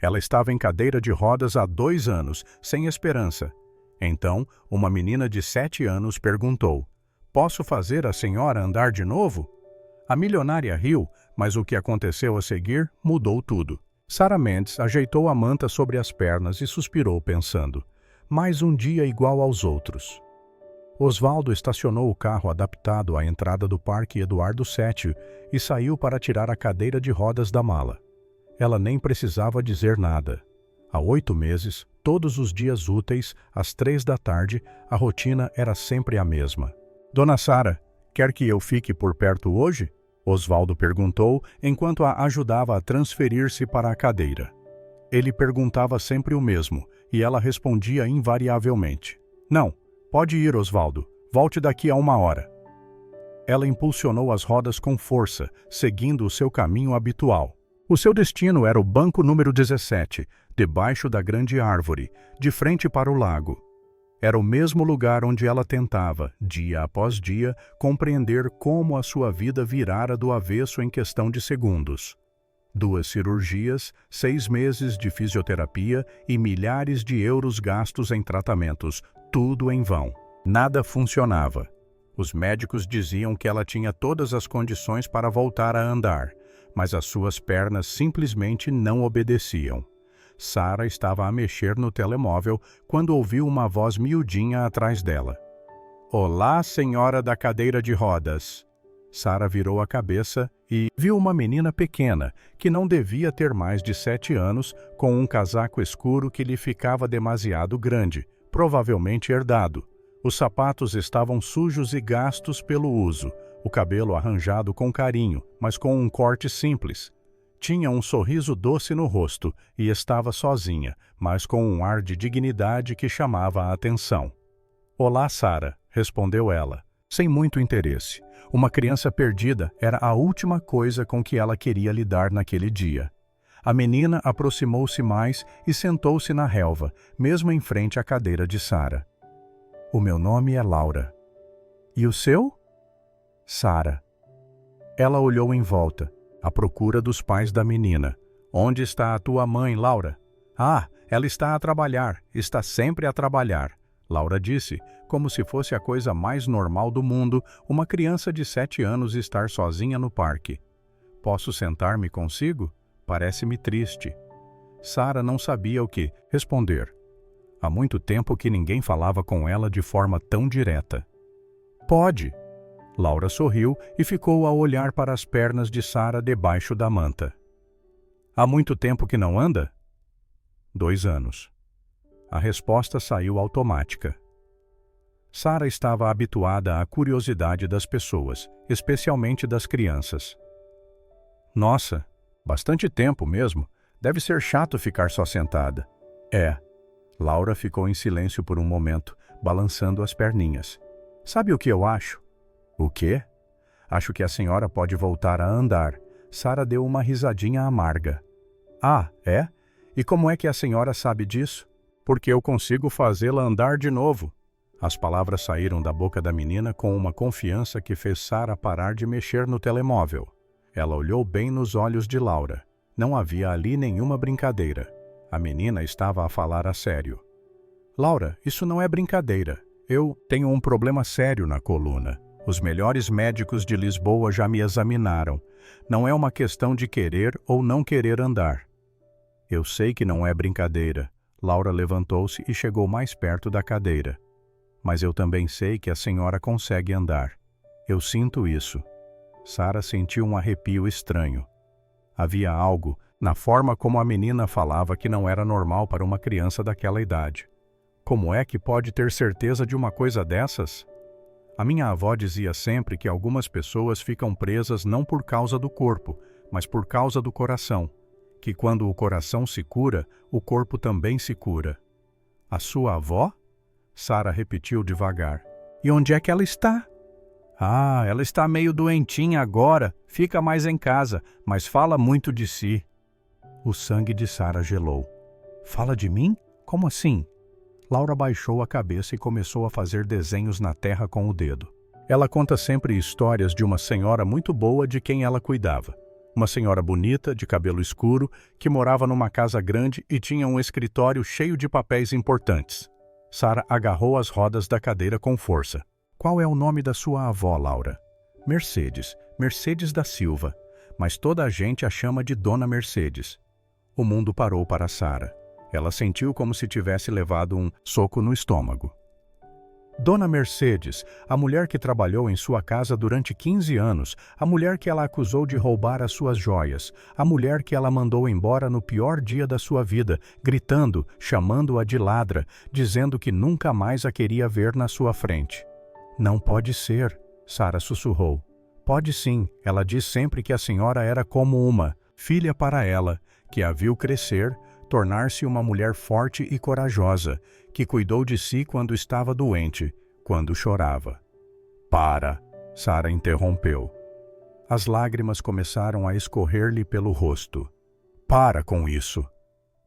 Ela estava em cadeira de rodas há 2 anos, sem esperança. Então, uma menina de 7 anos perguntou: "Posso fazer a senhora andar de novo?" A milionária riu, mas o que aconteceu a seguir mudou tudo. Sarah Mendes ajeitou a manta sobre as pernas e suspirou pensando: mais um dia igual aos outros. Osvaldo estacionou o carro adaptado à entrada do Parque Eduardo VII e saiu para tirar a cadeira de rodas da mala. Ela nem precisava dizer nada. Há 8 meses, todos os dias úteis, às 3 da tarde, a rotina era sempre a mesma. "Dona Sarah, quer que eu fique por perto hoje?" Osvaldo perguntou, enquanto a ajudava a transferir-se para a cadeira. Ele perguntava sempre o mesmo, e ela respondia invariavelmente: "Não, pode ir, Osvaldo. Volte daqui a 1 hora." Ela impulsionou as rodas com força, seguindo o seu caminho habitual. O seu destino era o banco número 17, debaixo da grande árvore, de frente para o lago. Era o mesmo lugar onde ela tentava, dia após dia, compreender como a sua vida virara do avesso em questão de segundos. 2 cirurgias, 6 meses de fisioterapia e milhares de euros gastos em tratamentos, tudo em vão. Nada funcionava. Os médicos diziam que ela tinha todas as condições para voltar a andar, mas as suas pernas simplesmente não obedeciam. Sarah estava a mexer no telemóvel quando ouviu uma voz miudinha atrás dela. "Olá, senhora da cadeira de rodas." Sarah virou a cabeça e viu uma menina pequena, que não devia ter mais de 7 anos, com um casaco escuro que lhe ficava demasiado grande, provavelmente herdado. Os sapatos estavam sujos e gastos pelo uso, o cabelo arranjado com carinho, mas com um corte simples. Tinha um sorriso doce no rosto e estava sozinha, mas com um ar de dignidade que chamava a atenção. "Olá, Sarah", respondeu ela, sem muito interesse. Uma criança perdida era a última coisa com que ela queria lidar naquele dia. A menina aproximou-se mais e sentou-se na relva, mesmo em frente à cadeira de Sarah. "O meu nome é Laura." "E o seu?" "Sarah." Ela olhou em volta, à procura dos pais da menina. "Onde está a tua mãe, Laura?" "Ah, ela está a trabalhar, está sempre a trabalhar." Laura disse, como se fosse a coisa mais normal do mundo, uma criança de 7 anos estar sozinha no parque. "Posso sentar-me consigo? Parece-me triste." Sarah não sabia o que responder. Há muito tempo que ninguém falava com ela de forma tão direta. "Pode." Laura sorriu e ficou a olhar para as pernas de Sarah debaixo da manta. "Há muito tempo que não anda?" 2 anos. A resposta saiu automática. Sarah estava habituada à curiosidade das pessoas, especialmente das crianças. "Nossa, bastante tempo mesmo. Deve ser chato ficar só sentada." "É." Laura ficou em silêncio por um momento, balançando as perninhas. "Sabe o que eu acho?" "O quê?" "Acho que a senhora pode voltar a andar." Sarah deu uma risadinha amarga. "Ah, é? E como é que a senhora sabe disso?" "Porque eu consigo fazê-la andar de novo." As palavras saíram da boca da menina com uma confiança que fez Sarah parar de mexer no telemóvel. Ela olhou bem nos olhos de Laura. Não havia ali nenhuma brincadeira. A menina estava a falar a sério. "Laura, isso não é brincadeira. Eu tenho um problema sério na coluna. Os melhores médicos de Lisboa já me examinaram. Não é uma questão de querer ou não querer andar." "Eu sei que não é brincadeira." Laura levantou-se e chegou mais perto da cadeira. "Mas eu também sei que a senhora consegue andar. Eu sinto isso." Sarah sentiu um arrepio estranho. Havia algo na forma como a menina falava que não era normal para uma criança daquela idade. Como é que pode ter certeza de uma coisa dessas? A minha avó dizia sempre que algumas pessoas ficam presas não por causa do corpo, mas por causa do coração. Que quando o coração se cura, o corpo também se cura. "A sua avó?" Sarah repetiu devagar. "E onde é que ela está?" "Ah, ela está meio doentinha agora, fica mais em casa, mas fala muito de si." O sangue de Sarah gelou. "Fala de mim? Como assim?" Laura baixou a cabeça e começou a fazer desenhos na terra com o dedo. "Ela conta sempre histórias de uma senhora muito boa de quem ela cuidava. Uma senhora bonita, de cabelo escuro, que morava numa casa grande e tinha um escritório cheio de papéis importantes. Sara agarrou as rodas da cadeira com força. Qual é o nome da sua avó, Laura? Mercedes. Mercedes da Silva. Mas toda a gente a chama de Dona Mercedes. O mundo parou para Sara. Ela sentiu como se tivesse levado um soco no estômago. Dona Mercedes, a mulher que trabalhou em sua casa durante 15 anos, a mulher que ela acusou de roubar as suas joias, a mulher que ela mandou embora no pior dia da sua vida, gritando, chamando-a de ladra, dizendo que nunca mais a queria ver na sua frente. Não pode ser, Sara sussurrou. Pode sim, ela diz sempre que a senhora era como uma filha para ela, que a viu crescer, tornar-se uma mulher forte e corajosa, que cuidou de si quando estava doente, quando chorava. Para, Sara interrompeu. As lágrimas começaram a escorrer-lhe pelo rosto. Para com isso.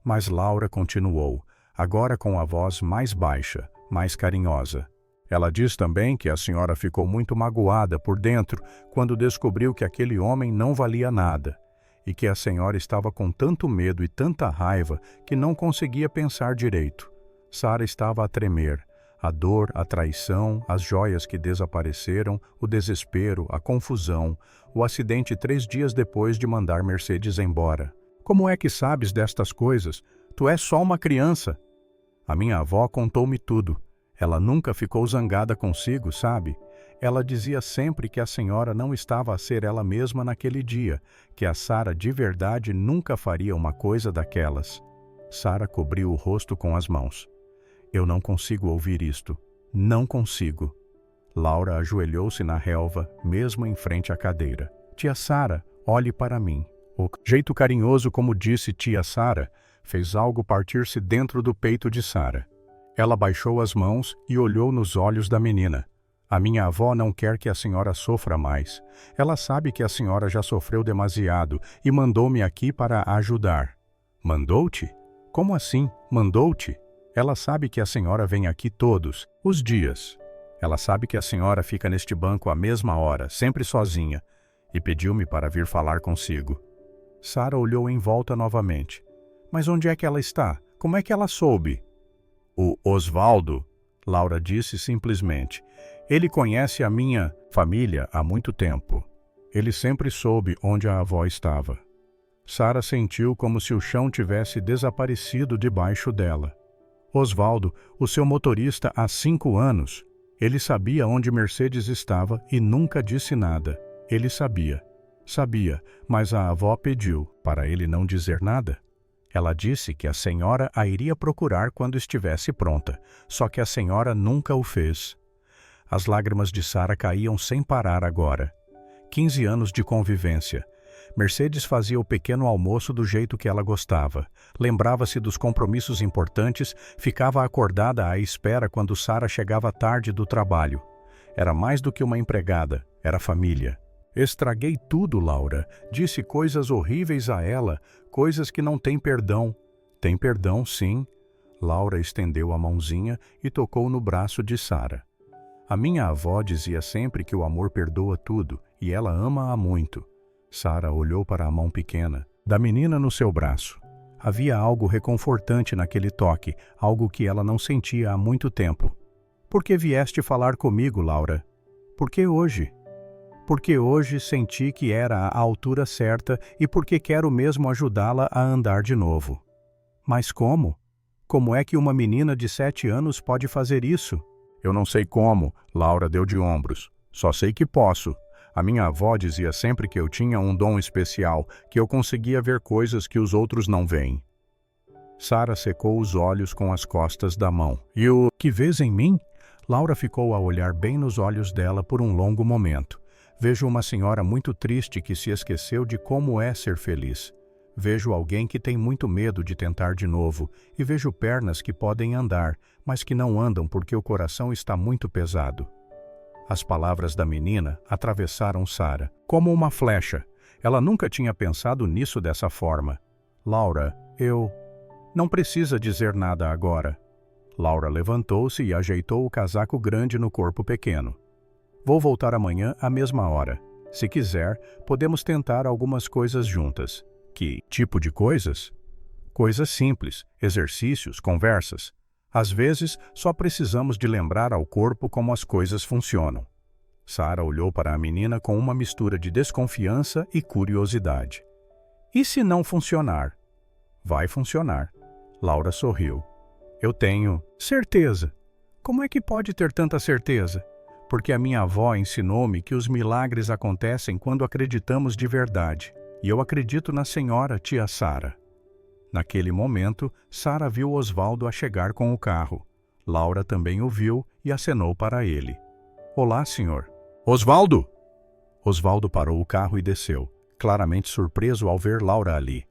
Mas Laura continuou, agora com a voz mais baixa, mais carinhosa. Ela diz também que a senhora ficou muito magoada por dentro quando descobriu que aquele homem não valia nada, e que a senhora estava com tanto medo e tanta raiva que não conseguia pensar direito. Sara estava a tremer. A dor, a traição, as joias que desapareceram, o desespero, a confusão, o acidente 3 dias depois de mandar Mercedes embora. Como é que sabes destas coisas? Tu és só uma criança. A minha avó contou-me tudo. Ela nunca ficou zangada consigo, sabe? Ela dizia sempre que a senhora não estava a ser ela mesma naquele dia, que a Sara de verdade nunca faria uma coisa daquelas. Sara cobriu o rosto com as mãos. Eu não consigo ouvir isto. Não consigo. Laura ajoelhou-se na relva, mesmo em frente à cadeira. Tia Sara, olhe para mim. O jeito carinhoso como disse tia Sara fez algo partir-se dentro do peito de Sara. Ela baixou as mãos e olhou nos olhos da menina. A minha avó não quer que a senhora sofra mais. Ela sabe que a senhora já sofreu demasiado e mandou-me aqui para a ajudar. Mandou-te? Como assim, mandou-te? Ela sabe que a senhora vem aqui todos os dias. Ela sabe que a senhora fica neste banco à mesma hora, sempre sozinha, e pediu-me para vir falar consigo. Sara olhou em volta novamente. Mas onde é que ela está? Como é que ela soube? O Osvaldo, Laura disse simplesmente. Ele conhece a minha família há muito tempo. Ele sempre soube onde a avó estava. Sara sentiu como se o chão tivesse desaparecido debaixo dela. Osvaldo, o seu motorista há 5 anos. Ele sabia onde Mercedes estava e nunca disse nada. Ele sabia. Sabia, mas a avó pediu para ele não dizer nada. Ela disse que a senhora a iria procurar quando estivesse pronta, só que a senhora nunca o fez. As lágrimas de Sara caíam sem parar agora. 15 anos de convivência. Mercedes fazia o pequeno almoço do jeito que ela gostava. Lembrava-se dos compromissos importantes, ficava acordada à espera quando Sara chegava tarde do trabalho. Era mais do que uma empregada, era família. Estraguei tudo, Laura. Disse coisas horríveis a ela, coisas que não têm perdão. Tem perdão, sim. Laura estendeu a mãozinha e tocou no braço de Sara. A minha avó dizia sempre que o amor perdoa tudo, e ela ama-a muito. Sara olhou para a mão pequena, da menina no seu braço. Havia algo reconfortante naquele toque, algo que ela não sentia há muito tempo. Por que vieste falar comigo, Laura? Por que hoje? Porque hoje senti que era a altura certa e porque quero mesmo ajudá-la a andar de novo. Mas como? Como é que uma menina de 7 anos pode fazer isso? Eu não sei como, Laura deu de ombros. Só sei que posso. A minha avó dizia sempre que eu tinha um dom especial, que eu conseguia ver coisas que os outros não veem. Sara secou os olhos com as costas da mão. E o que vês em mim? Laura ficou a olhar bem nos olhos dela por um longo momento. Vejo uma senhora muito triste que se esqueceu de como é ser feliz. Vejo alguém que tem muito medo de tentar de novo, e vejo pernas que podem andar, mas que não andam porque o coração está muito pesado. As palavras da menina atravessaram Sara, como uma flecha. Ela nunca tinha pensado nisso dessa forma. Laura, eu... Não precisa dizer nada agora. Laura levantou-se e ajeitou o casaco grande no corpo pequeno. Vou voltar amanhã à mesma hora. Se quiser, podemos tentar algumas coisas juntas. Que tipo de coisas? Coisas simples, exercícios, conversas. Às vezes, só precisamos de lembrar ao corpo como as coisas funcionam. Sara olhou para a menina com uma mistura de desconfiança e curiosidade. E se não funcionar? Vai funcionar. Laura sorriu. Eu tenho certeza. Como é que pode ter tanta certeza? Porque a minha avó ensinou-me que os milagres acontecem quando acreditamos de verdade. E eu acredito na senhora, tia Sara. Naquele momento, Sara viu Osvaldo a chegar com o carro. Laura também o viu e acenou para ele. Olá, senhor. Osvaldo! Osvaldo parou o carro e desceu, claramente surpreso ao ver Laura ali.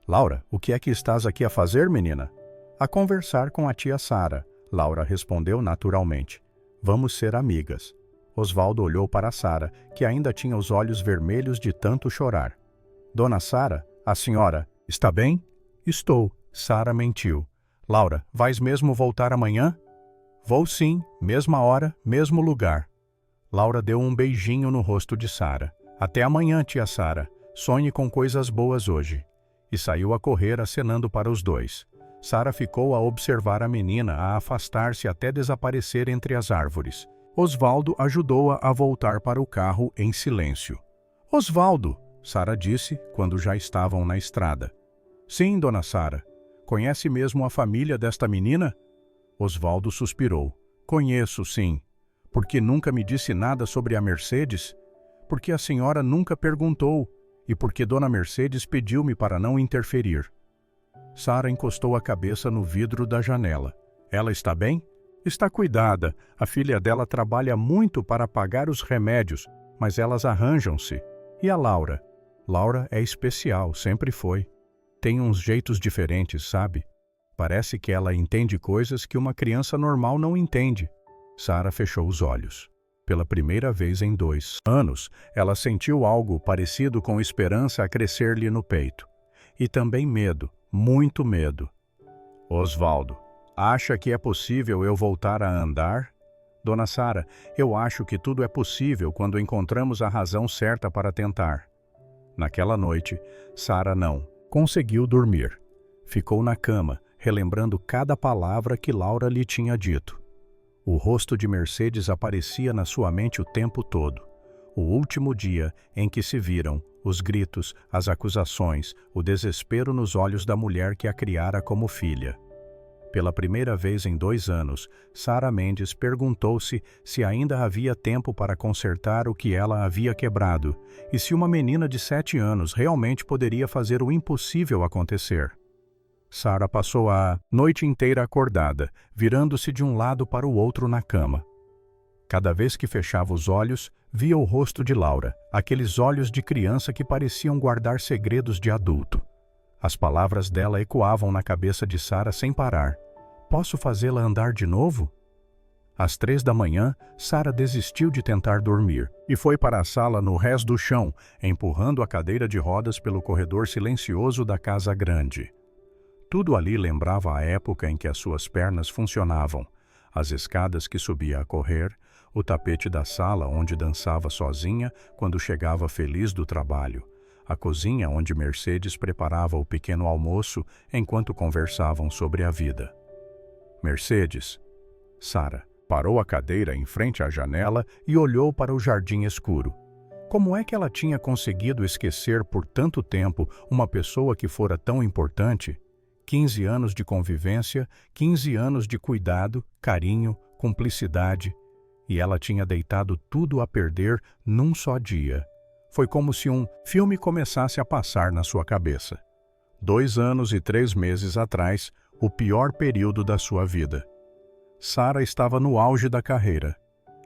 Laura, o que é que estás aqui a fazer, menina? A conversar com a tia Sara. Laura respondeu naturalmente. Vamos ser amigas. Osvaldo olhou para Sara, que ainda tinha os olhos vermelhos de tanto chorar. Dona Sara, a senhora, está bem? Estou. Sara mentiu. Laura, vais mesmo voltar amanhã? Vou sim, mesma hora, mesmo lugar. Laura deu um beijinho no rosto de Sara. Até amanhã, tia Sara. Sonhe com coisas boas hoje. E saiu a correr acenando para os dois. Sara ficou a observar a menina a afastar-se até desaparecer entre as árvores. Osvaldo ajudou-a a voltar para o carro em silêncio. Osvaldo, Sara disse quando já estavam na estrada. Sim, dona Sara. Conhece mesmo a família desta menina? Osvaldo suspirou. Conheço, sim. Porque nunca me disse nada sobre a Mercedes? Porque a senhora nunca perguntou. E porque dona Mercedes pediu-me para não interferir. Sara encostou a cabeça no vidro da janela. Ela está bem? Está cuidada. A filha dela trabalha muito para pagar os remédios, mas elas arranjam-se. E a Laura? Laura é especial, sempre foi. Tem uns jeitos diferentes, sabe? Parece que ela entende coisas que uma criança normal não entende. Sara fechou os olhos. Pela primeira vez em 2 anos, ela sentiu algo parecido com esperança a crescer-lhe no peito. E também medo, muito medo. Osvaldo, acha que é possível eu voltar a andar? Dona Sara, eu acho que tudo é possível quando encontramos a razão certa para tentar. Naquela noite, Sara não conseguiu dormir. Ficou na cama, relembrando cada palavra que Laura lhe tinha dito. O rosto de Mercedes aparecia na sua mente o tempo todo. O último dia em que se viram, os gritos, as acusações, o desespero nos olhos da mulher que a criara como filha. Pela primeira vez em 2 anos, Sara Mendes perguntou-se se ainda havia tempo para consertar o que ela havia quebrado e se uma menina de 7 anos realmente poderia fazer o impossível acontecer. Sara passou a noite inteira acordada, virando-se de um lado para o outro na cama. Cada vez que fechava os olhos, via o rosto de Laura, aqueles olhos de criança que pareciam guardar segredos de adulto. As palavras dela ecoavam na cabeça de Sara sem parar. Posso fazê-la andar de novo? Às 3 da manhã, Sara desistiu de tentar dormir e foi para a sala no rés do chão, empurrando a cadeira de rodas pelo corredor silencioso da casa grande. Tudo ali lembrava a época em que as suas pernas funcionavam, as escadas que subia a correr, o tapete da sala onde dançava sozinha quando chegava feliz do trabalho, a cozinha onde Mercedes preparava o pequeno almoço enquanto conversavam sobre a vida. Mercedes. Sara parou a cadeira em frente à janela e olhou para o jardim escuro. Como é que ela tinha conseguido esquecer por tanto tempo uma pessoa que fora tão importante? 15 anos de convivência, 15 anos de cuidado, carinho, cumplicidade. E ela tinha deitado tudo a perder num só dia. Foi como se um filme começasse a passar na sua cabeça. 2 anos e 3 meses atrás, o pior período da sua vida. Sara estava no auge da carreira.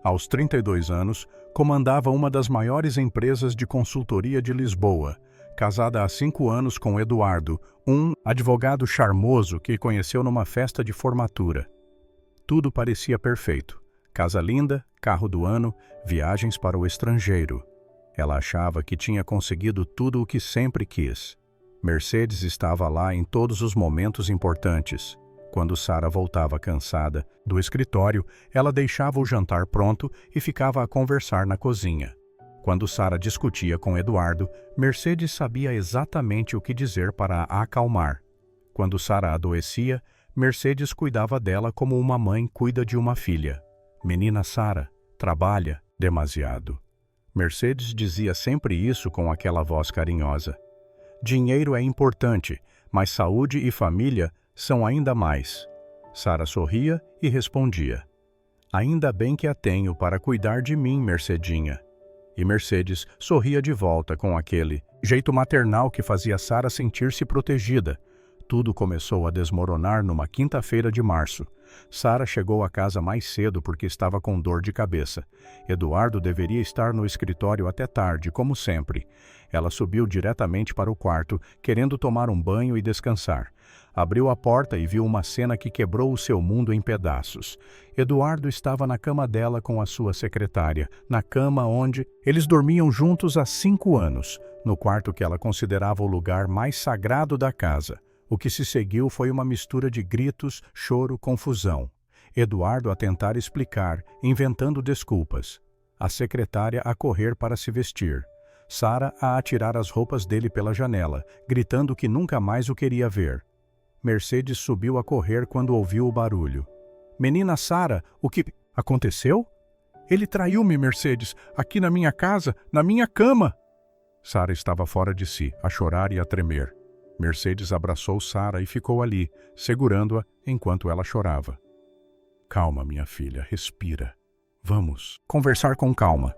Aos 32 anos, comandava uma das maiores empresas de consultoria de Lisboa, casada há 5 anos com Eduardo, um advogado charmoso que conheceu numa festa de formatura. Tudo parecia perfeito. Casa linda, carro do ano, viagens para o estrangeiro. Ela achava que tinha conseguido tudo o que sempre quis. Mercedes estava lá em todos os momentos importantes. Quando Sara voltava cansada do escritório, ela deixava o jantar pronto e ficava a conversar na cozinha. Quando Sara discutia com Eduardo, Mercedes sabia exatamente o que dizer para a acalmar. Quando Sara adoecia, Mercedes cuidava dela como uma mãe cuida de uma filha. Menina Sara, trabalha demasiado. Mercedes dizia sempre isso com aquela voz carinhosa. Dinheiro é importante, mas saúde e família são ainda mais. Sara sorria e respondia: ainda bem que a tenho para cuidar de mim, Mercedinha. E Mercedes sorria de volta com aquele jeito maternal que fazia Sara sentir-se protegida. Tudo começou a desmoronar numa quinta-feira de março. Sara chegou à casa mais cedo porque estava com dor de cabeça. Eduardo deveria estar no escritório até tarde, como sempre. Ela subiu diretamente para o quarto, querendo tomar um banho e descansar. Abriu a porta e viu uma cena que quebrou o seu mundo em pedaços. Eduardo estava na cama dela com a sua secretária, na cama onde eles dormiam juntos há 5 anos, no quarto que ela considerava o lugar mais sagrado da casa. O que se seguiu foi uma mistura de gritos, choro, confusão. Eduardo a tentar explicar, inventando desculpas. A secretária a correr para se vestir. Sara a atirar as roupas dele pela janela, gritando que nunca mais o queria ver. Mercedes subiu a correr quando ouviu o barulho. Menina Sara, o que aconteceu? Ele traiu-me, Mercedes, aqui na minha casa, na minha cama. Sara estava fora de si, a chorar e a tremer. Mercedes abraçou Sara e ficou ali, segurando-a enquanto ela chorava. Calma, minha filha, respira. Vamos conversar com calma.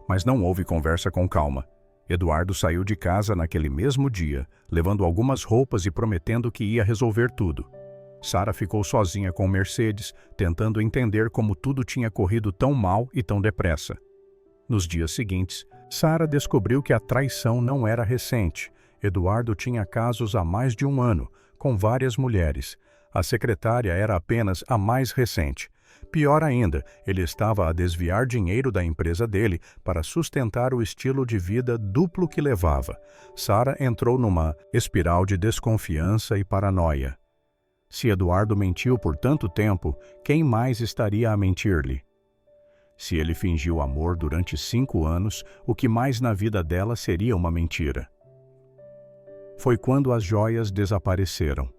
Mas não houve conversa com calma. Eduardo saiu de casa naquele mesmo dia, levando algumas roupas e prometendo que ia resolver tudo. Sara ficou sozinha com Mercedes, tentando entender como tudo tinha corrido tão mal e tão depressa. Nos dias seguintes, Sara descobriu que a traição não era recente. Eduardo tinha casos há mais de 1 ano, com várias mulheres. A secretária era apenas a mais recente. Pior ainda, ele estava a desviar dinheiro da empresa dele para sustentar o estilo de vida duplo que levava. Sara entrou numa espiral de desconfiança e paranoia. Se Eduardo mentiu por tanto tempo, quem mais estaria a mentir-lhe? Se ele fingiu amor durante 5 anos, o que mais na vida dela seria uma mentira? Foi quando as joias desapareceram.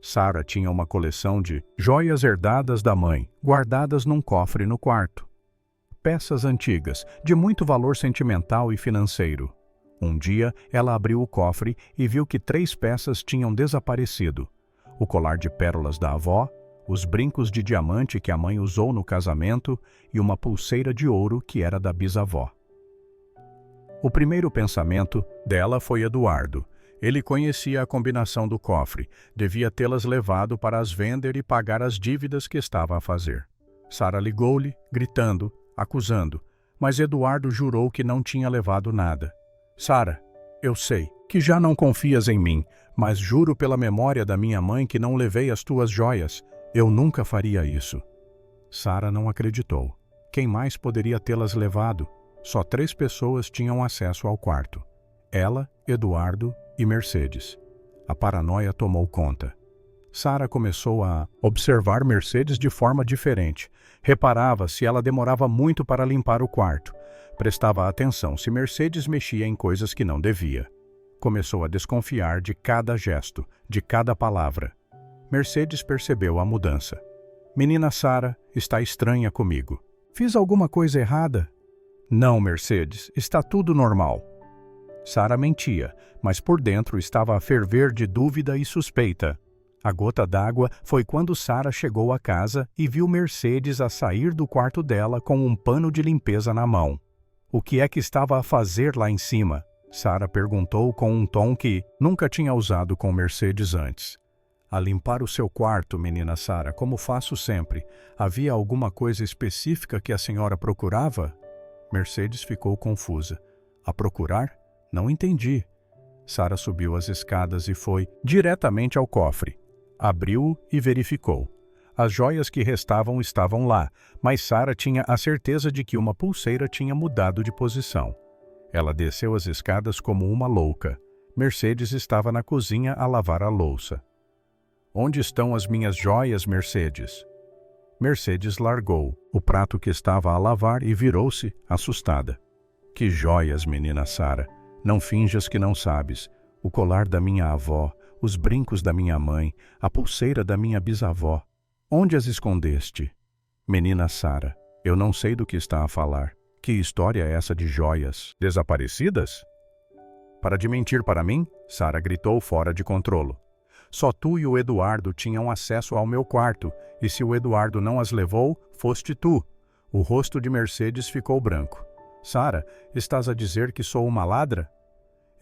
Sara tinha uma coleção de joias herdadas da mãe, guardadas num cofre no quarto. Peças antigas, de muito valor sentimental e financeiro. Um dia, ela abriu o cofre e viu que 3 peças tinham desaparecido. O colar de pérolas da avó, os brincos de diamante que a mãe usou no casamento e uma pulseira de ouro que era da bisavó. O primeiro pensamento dela foi Eduardo. Ele conhecia a combinação do cofre, devia tê-las levado para as vender e pagar as dívidas que estava a fazer. Sara ligou-lhe, gritando, acusando, mas Eduardo jurou que não tinha levado nada. Sara, eu sei que já não confias em mim, mas juro pela memória da minha mãe que não levei as tuas joias. Eu nunca faria isso. Sara não acreditou. Quem mais poderia tê-las levado? Só 3 pessoas tinham acesso ao quarto. Ela, Eduardo e Mercedes. A paranoia tomou conta. Sara começou a observar Mercedes de forma diferente. Reparava se ela demorava muito para limpar o quarto. Prestava atenção se Mercedes mexia em coisas que não devia. Começou a desconfiar de cada gesto, de cada palavra. Mercedes percebeu a mudança. Menina Sara, está estranha comigo. Fiz alguma coisa errada? Não, Mercedes, está tudo normal. Sara mentia, mas por dentro estava a ferver de dúvida e suspeita. A gota d'água foi quando Sara chegou à casa e viu Mercedes a sair do quarto dela com um pano de limpeza na mão. O que é que estava a fazer lá em cima? Sara perguntou com um tom que nunca tinha usado com Mercedes antes. A limpar o seu quarto, menina Sara, como faço sempre. Havia alguma coisa específica que a senhora procurava? Mercedes ficou confusa. A procurar? Não entendi. Sara subiu as escadas e foi diretamente ao cofre. Abriu-o e verificou. As joias que restavam estavam lá, mas Sara tinha a certeza de que uma pulseira tinha mudado de posição. Ela desceu as escadas como uma louca. Mercedes estava na cozinha a lavar a louça. Onde estão as minhas joias, Mercedes? Mercedes largou o prato que estava a lavar e virou-se, assustada. Que joias, menina Sara! Não finjas que não sabes. O colar da minha avó, os brincos da minha mãe, a pulseira da minha bisavó. Onde as escondeste? Menina Sara, eu não sei do que está a falar. Que história é essa de joias desaparecidas? Para de mentir para mim? Sara gritou fora de controlo. Só tu e o Eduardo tinham acesso ao meu quarto, e se o Eduardo não as levou, foste tu. O rosto de Mercedes ficou branco. Sara, estás a dizer que sou uma ladra?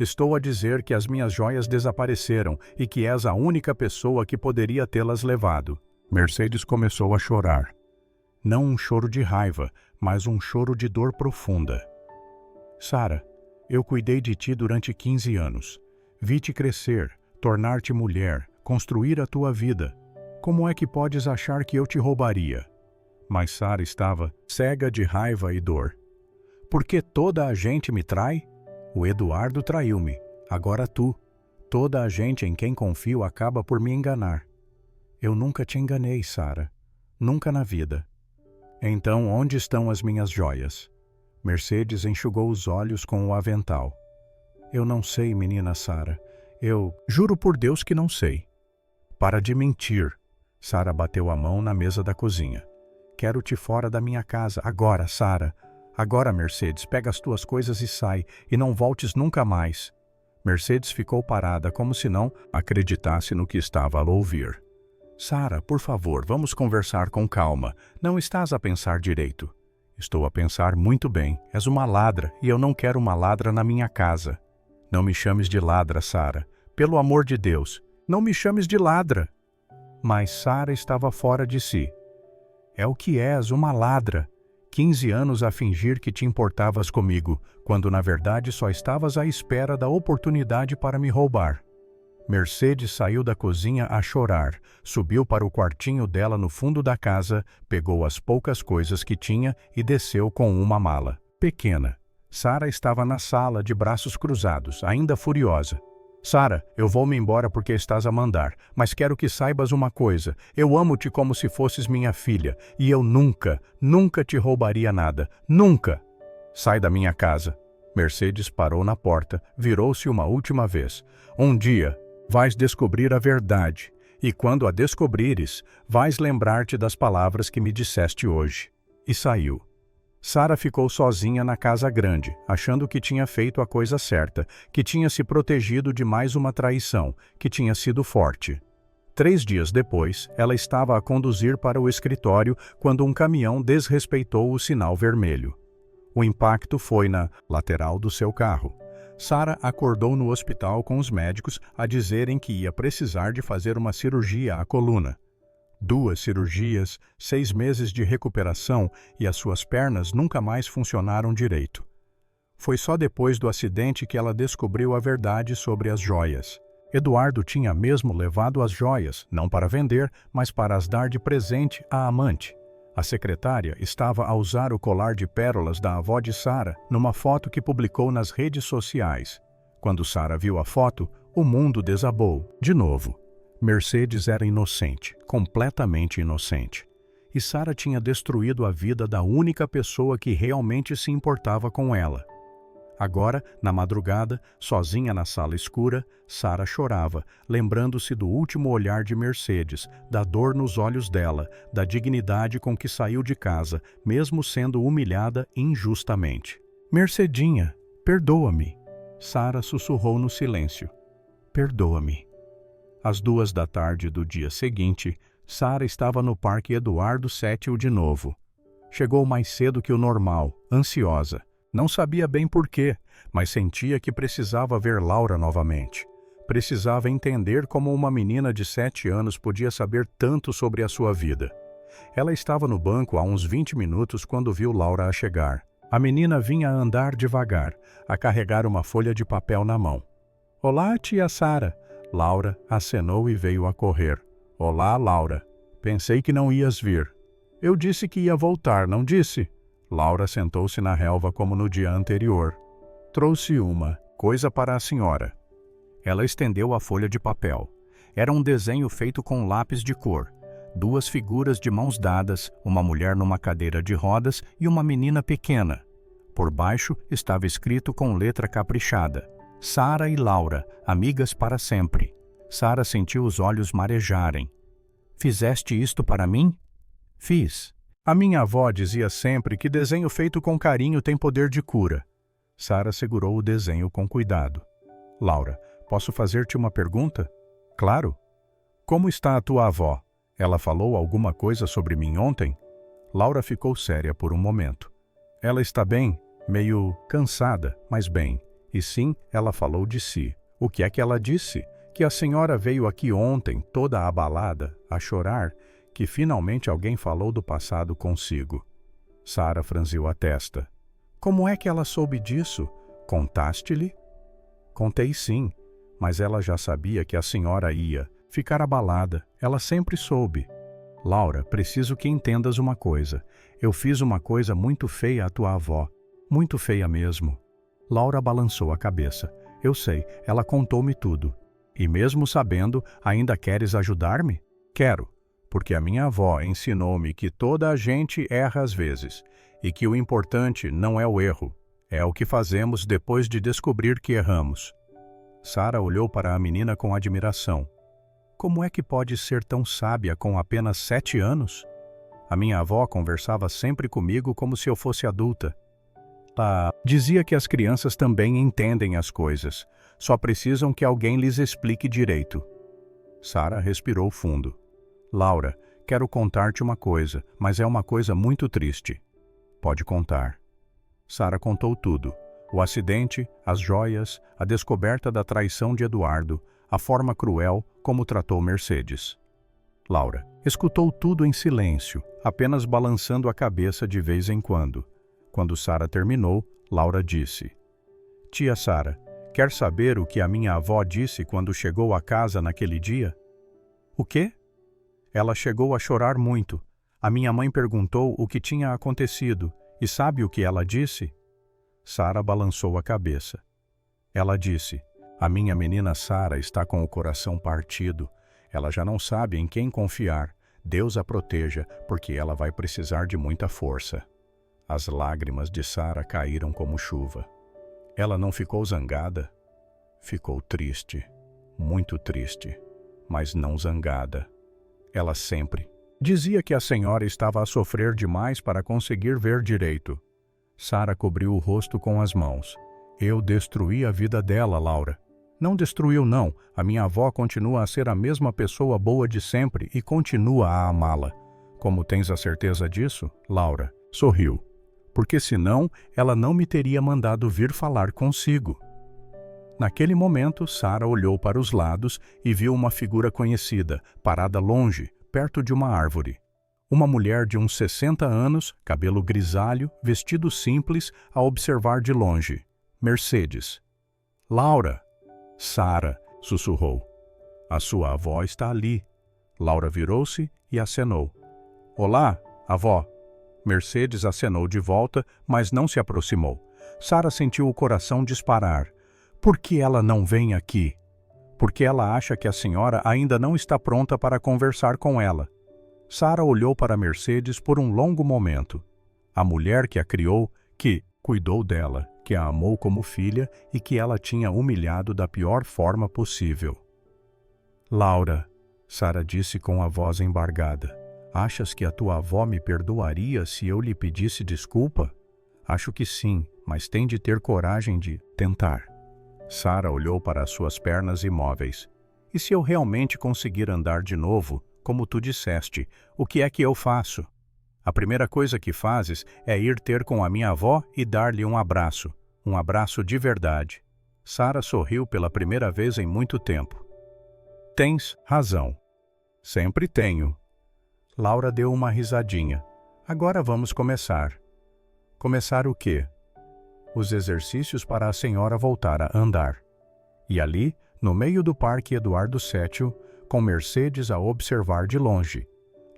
Estou a dizer que as minhas joias desapareceram e que és a única pessoa que poderia tê-las levado. Mercedes começou a chorar. Não um choro de raiva, mas um choro de dor profunda. Sara, eu cuidei de ti durante 15 anos. Vi-te crescer, tornar-te mulher, construir a tua vida. Como é que podes achar que eu te roubaria? Mas Sara estava cega de raiva e dor. Por que toda a gente me trai? O Eduardo traiu-me. Agora tu. Toda a gente em quem confio acaba por me enganar. Eu nunca te enganei, Sara. Nunca na vida. Então, onde estão as minhas joias? Mercedes enxugou os olhos com o avental. Eu não sei, menina Sara. Eu juro por Deus que não sei. Para de mentir. Sara bateu a mão na mesa da cozinha. Quero-te fora da minha casa. Agora, Sara. Agora, Mercedes, pega as tuas coisas e sai, e não voltes nunca mais. Mercedes ficou parada como se não acreditasse no que estava a ouvir. Sara, por favor, vamos conversar com calma. Não estás a pensar direito. Estou a pensar muito bem. És uma ladra, e eu não quero uma ladra na minha casa. Não me chames de ladra, Sara. Pelo amor de Deus, não me chames de ladra. Mas Sara estava fora de si. É o que és, uma ladra. 15 anos a fingir que te importavas comigo, quando na verdade só estavas à espera da oportunidade para me roubar. Mercedes saiu da cozinha a chorar, subiu para o quartinho dela no fundo da casa, pegou as poucas coisas que tinha e desceu com uma mala. Pequena. Sara estava na sala de braços cruzados, ainda furiosa. Sara, eu vou-me embora porque estás a mandar, mas quero que saibas uma coisa. Eu amo-te como se fosses minha filha, e eu nunca, nunca te roubaria nada. Nunca! Sai da minha casa. Mercedes parou na porta, virou-se uma última vez. Um dia, vais descobrir a verdade, e quando a descobrires, vais lembrar-te das palavras que me disseste hoje. E saiu. Sara ficou sozinha na casa grande, achando que tinha feito a coisa certa, que tinha se protegido de mais uma traição, que tinha sido forte. 3 dias depois, ela estava a conduzir para o escritório quando um caminhão desrespeitou o sinal vermelho. O impacto foi na lateral do seu carro. Sara acordou no hospital com os médicos a dizerem que ia precisar de fazer uma cirurgia à coluna. 2 cirurgias, 6 meses de recuperação e as suas pernas nunca mais funcionaram direito. Foi só depois do acidente que ela descobriu a verdade sobre as joias. Eduardo tinha mesmo levado as joias, não para vender, mas para as dar de presente à amante. A secretária estava a usar o colar de pérolas da avó de Sara numa foto que publicou nas redes sociais. Quando Sara viu a foto, o mundo desabou, de novo. Mercedes era inocente, completamente inocente. E Sara tinha destruído a vida da única pessoa que realmente se importava com ela. Agora, na madrugada, sozinha na sala escura, Sara chorava, lembrando-se do último olhar de Mercedes, da dor nos olhos dela, da dignidade com que saiu de casa, mesmo sendo humilhada injustamente. Mercedinha, perdoa-me. Sara sussurrou no silêncio. Perdoa-me. Às 2 da tarde do dia seguinte, Sara estava no Parque Eduardo Sétil de novo. Chegou mais cedo que o normal, ansiosa. Não sabia bem por quê, mas sentia que precisava ver Laura novamente. Precisava entender como uma menina de 7 anos podia saber tanto sobre a sua vida. Ela estava no banco há uns 20 minutos quando viu Laura a chegar. A menina vinha a andar devagar, a carregar uma folha de papel na mão. Olá, tia Sara. Laura acenou e veio a correr. Olá, Laura. Pensei que não ias vir. Eu disse que ia voltar, não disse? Laura sentou-se na relva como no dia anterior. Trouxe uma coisa para a senhora. Ela estendeu a folha de papel. Era um desenho feito com lápis de cor. 2 figuras de mãos dadas, uma mulher numa cadeira de rodas e uma menina pequena. Por baixo estava escrito com letra caprichada: Sara e Laura, amigas para sempre. Sara sentiu os olhos marejarem. Fizeste isto para mim? Fiz. A minha avó dizia sempre que desenho feito com carinho tem poder de cura. Sara segurou o desenho com cuidado. Laura, posso fazer-te uma pergunta? Claro. Como está a tua avó? Ela falou alguma coisa sobre mim ontem? Laura ficou séria por um momento. Ela está bem, meio cansada, mas bem. E sim, ela falou de si. O que é que ela disse? Que a senhora veio aqui ontem, toda abalada, a chorar, que finalmente alguém falou do passado consigo. Sara franziu a testa. Como é que ela soube disso? Contaste-lhe? Contei sim, mas ela já sabia que a senhora ia ficar abalada. Ela sempre soube. Laura, preciso que entendas uma coisa. Eu fiz uma coisa muito feia à tua avó. Muito feia mesmo. Laura balançou a cabeça. Eu sei, ela contou-me tudo. E mesmo sabendo, ainda queres ajudar-me? Quero, porque a minha avó ensinou-me que toda a gente erra às vezes, e que o importante não é o erro, é o que fazemos depois de descobrir que erramos. Sara olhou para a menina com admiração. Como é que pode ser tão sábia com apenas 7 anos? A minha avó conversava sempre comigo como se eu fosse adulta. Ela dizia que as crianças também entendem as coisas, só precisam que alguém lhes explique direito. Sara respirou fundo. Laura, quero contar-te uma coisa, mas é uma coisa muito triste. Pode contar. Sara contou tudo. O acidente, as joias, a descoberta da traição de Eduardo, a forma cruel como tratou Mercedes. Laura escutou tudo em silêncio, apenas balançando a cabeça de vez em quando. Quando Sara terminou, Laura disse: Tia Sara, quer saber o que a minha avó disse quando chegou à casa naquele dia? O quê? Ela chegou a chorar muito. A minha mãe perguntou o que tinha acontecido, e sabe o que ela disse? Sara balançou a cabeça. Ela disse: A minha menina Sara está com o coração partido. Ela já não sabe em quem confiar. Deus a proteja, porque ela vai precisar de muita força. As lágrimas de Sara caíram como chuva. Ela não ficou zangada? Ficou triste, muito triste, mas não zangada. Ela sempre dizia que a senhora estava a sofrer demais para conseguir ver direito. Sara cobriu o rosto com as mãos. Eu destruí a vida dela, Laura. Não destruiu, não. A minha avó continua a ser a mesma pessoa boa de sempre e continua a amá-la. Como tens a certeza disso? Laura sorriu. Porque senão ela não me teria mandado vir falar consigo. Naquele momento, Sara olhou para os lados e viu uma figura conhecida, parada longe, perto de uma árvore. Uma mulher de uns 60 anos, cabelo grisalho, vestido simples, a observar de longe. Mercedes. Laura! Sara sussurrou. A sua avó está ali. Laura virou-se e acenou. Olá, avó! Mercedes acenou de volta, mas não se aproximou. Sara sentiu o coração disparar. Por que ela não vem aqui? Porque ela acha que a senhora ainda não está pronta para conversar com ela. Sara olhou para Mercedes por um longo momento. A mulher que a criou, que cuidou dela, que a amou como filha e que ela tinha humilhado da pior forma possível. Laura, Sara disse com a voz embargada. Achas que a tua avó me perdoaria se eu lhe pedisse desculpa? Acho que sim, mas tem de ter coragem de tentar. Sara olhou para as suas pernas imóveis. E se eu realmente conseguir andar de novo, como tu disseste, o que é que eu faço? A primeira coisa que fazes é ir ter com a minha avó e dar-lhe um abraço de verdade. Sara sorriu pela primeira vez em muito tempo. Tens razão. Sempre tenho. Laura deu uma risadinha. Agora vamos começar. Começar o quê? Os exercícios para a senhora voltar a andar. E ali, no meio do Parque Eduardo VII, com Mercedes a observar de longe,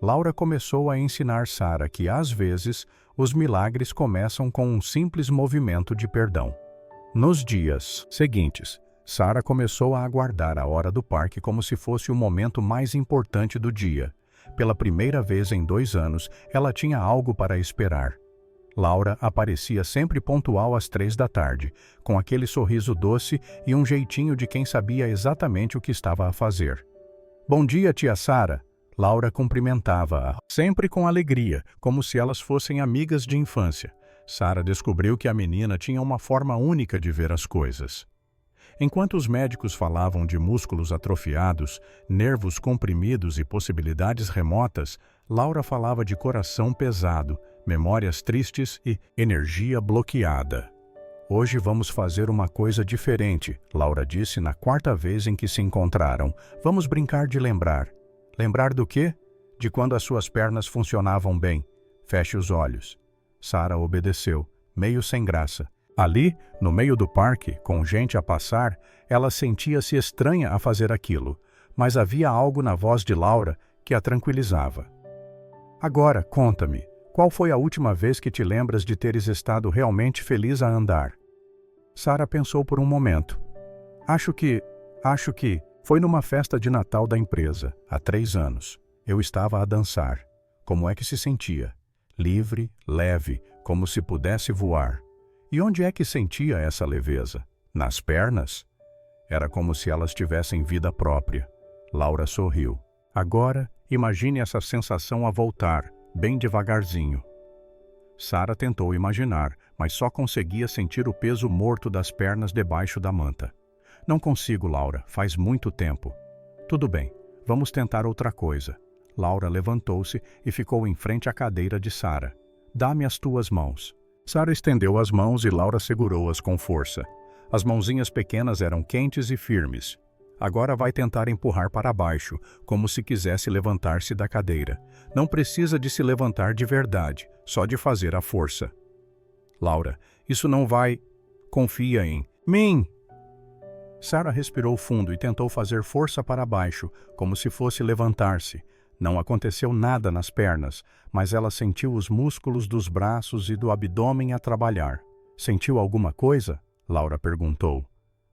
Laura começou a ensinar Sara que, às vezes, os milagres começam com um simples movimento de perdão. Nos dias seguintes, Sara começou a aguardar a hora do parque como se fosse o momento mais importante do dia. Pela primeira vez em 2 anos, ela tinha algo para esperar. Laura aparecia sempre pontual às 3 da tarde, com aquele sorriso doce e um jeitinho de quem sabia exatamente o que estava a fazer. Bom dia, tia Sara. Laura cumprimentava-a, sempre com alegria, como se elas fossem amigas de infância. Sara descobriu que a menina tinha uma forma única de ver as coisas. Enquanto os médicos falavam de músculos atrofiados, nervos comprimidos e possibilidades remotas, Laura falava de coração pesado, memórias tristes e energia bloqueada. Hoje vamos fazer uma coisa diferente, Laura disse na 4ª vez em que se encontraram. Vamos brincar de lembrar. Lembrar do quê? De quando as suas pernas funcionavam bem. Feche os olhos. Sara obedeceu, meio sem graça. Ali, no meio do parque, com gente a passar, ela sentia-se estranha a fazer aquilo, mas havia algo na voz de Laura que a tranquilizava. Agora, conta-me, qual foi a última vez que te lembras de teres estado realmente feliz a andar? Sara pensou por um momento. Acho que foi numa festa de Natal da empresa, há 3 anos. Eu estava a dançar. Como é que se sentia? Livre, leve, como se pudesse voar. E onde é que sentia essa leveza? Nas pernas? Era como se elas tivessem vida própria. Laura sorriu. Agora, imagine essa sensação a voltar, bem devagarzinho. Sara tentou imaginar, mas só conseguia sentir o peso morto das pernas debaixo da manta. Não consigo, Laura, faz muito tempo. Tudo bem, vamos tentar outra coisa. Laura levantou-se e ficou em frente à cadeira de Sara. Dá-me as tuas mãos. Sara estendeu as mãos e Laura segurou-as com força. As mãozinhas pequenas eram quentes e firmes. Agora vai tentar empurrar para baixo, como se quisesse levantar-se da cadeira. Não precisa de se levantar de verdade, só de fazer a força. Laura, isso não vai... Confia em mim. Sara respirou fundo e tentou fazer força para baixo, como se fosse levantar-se. Não aconteceu nada nas pernas, mas ela sentiu os músculos dos braços e do abdômen a trabalhar. Sentiu alguma coisa? Laura perguntou.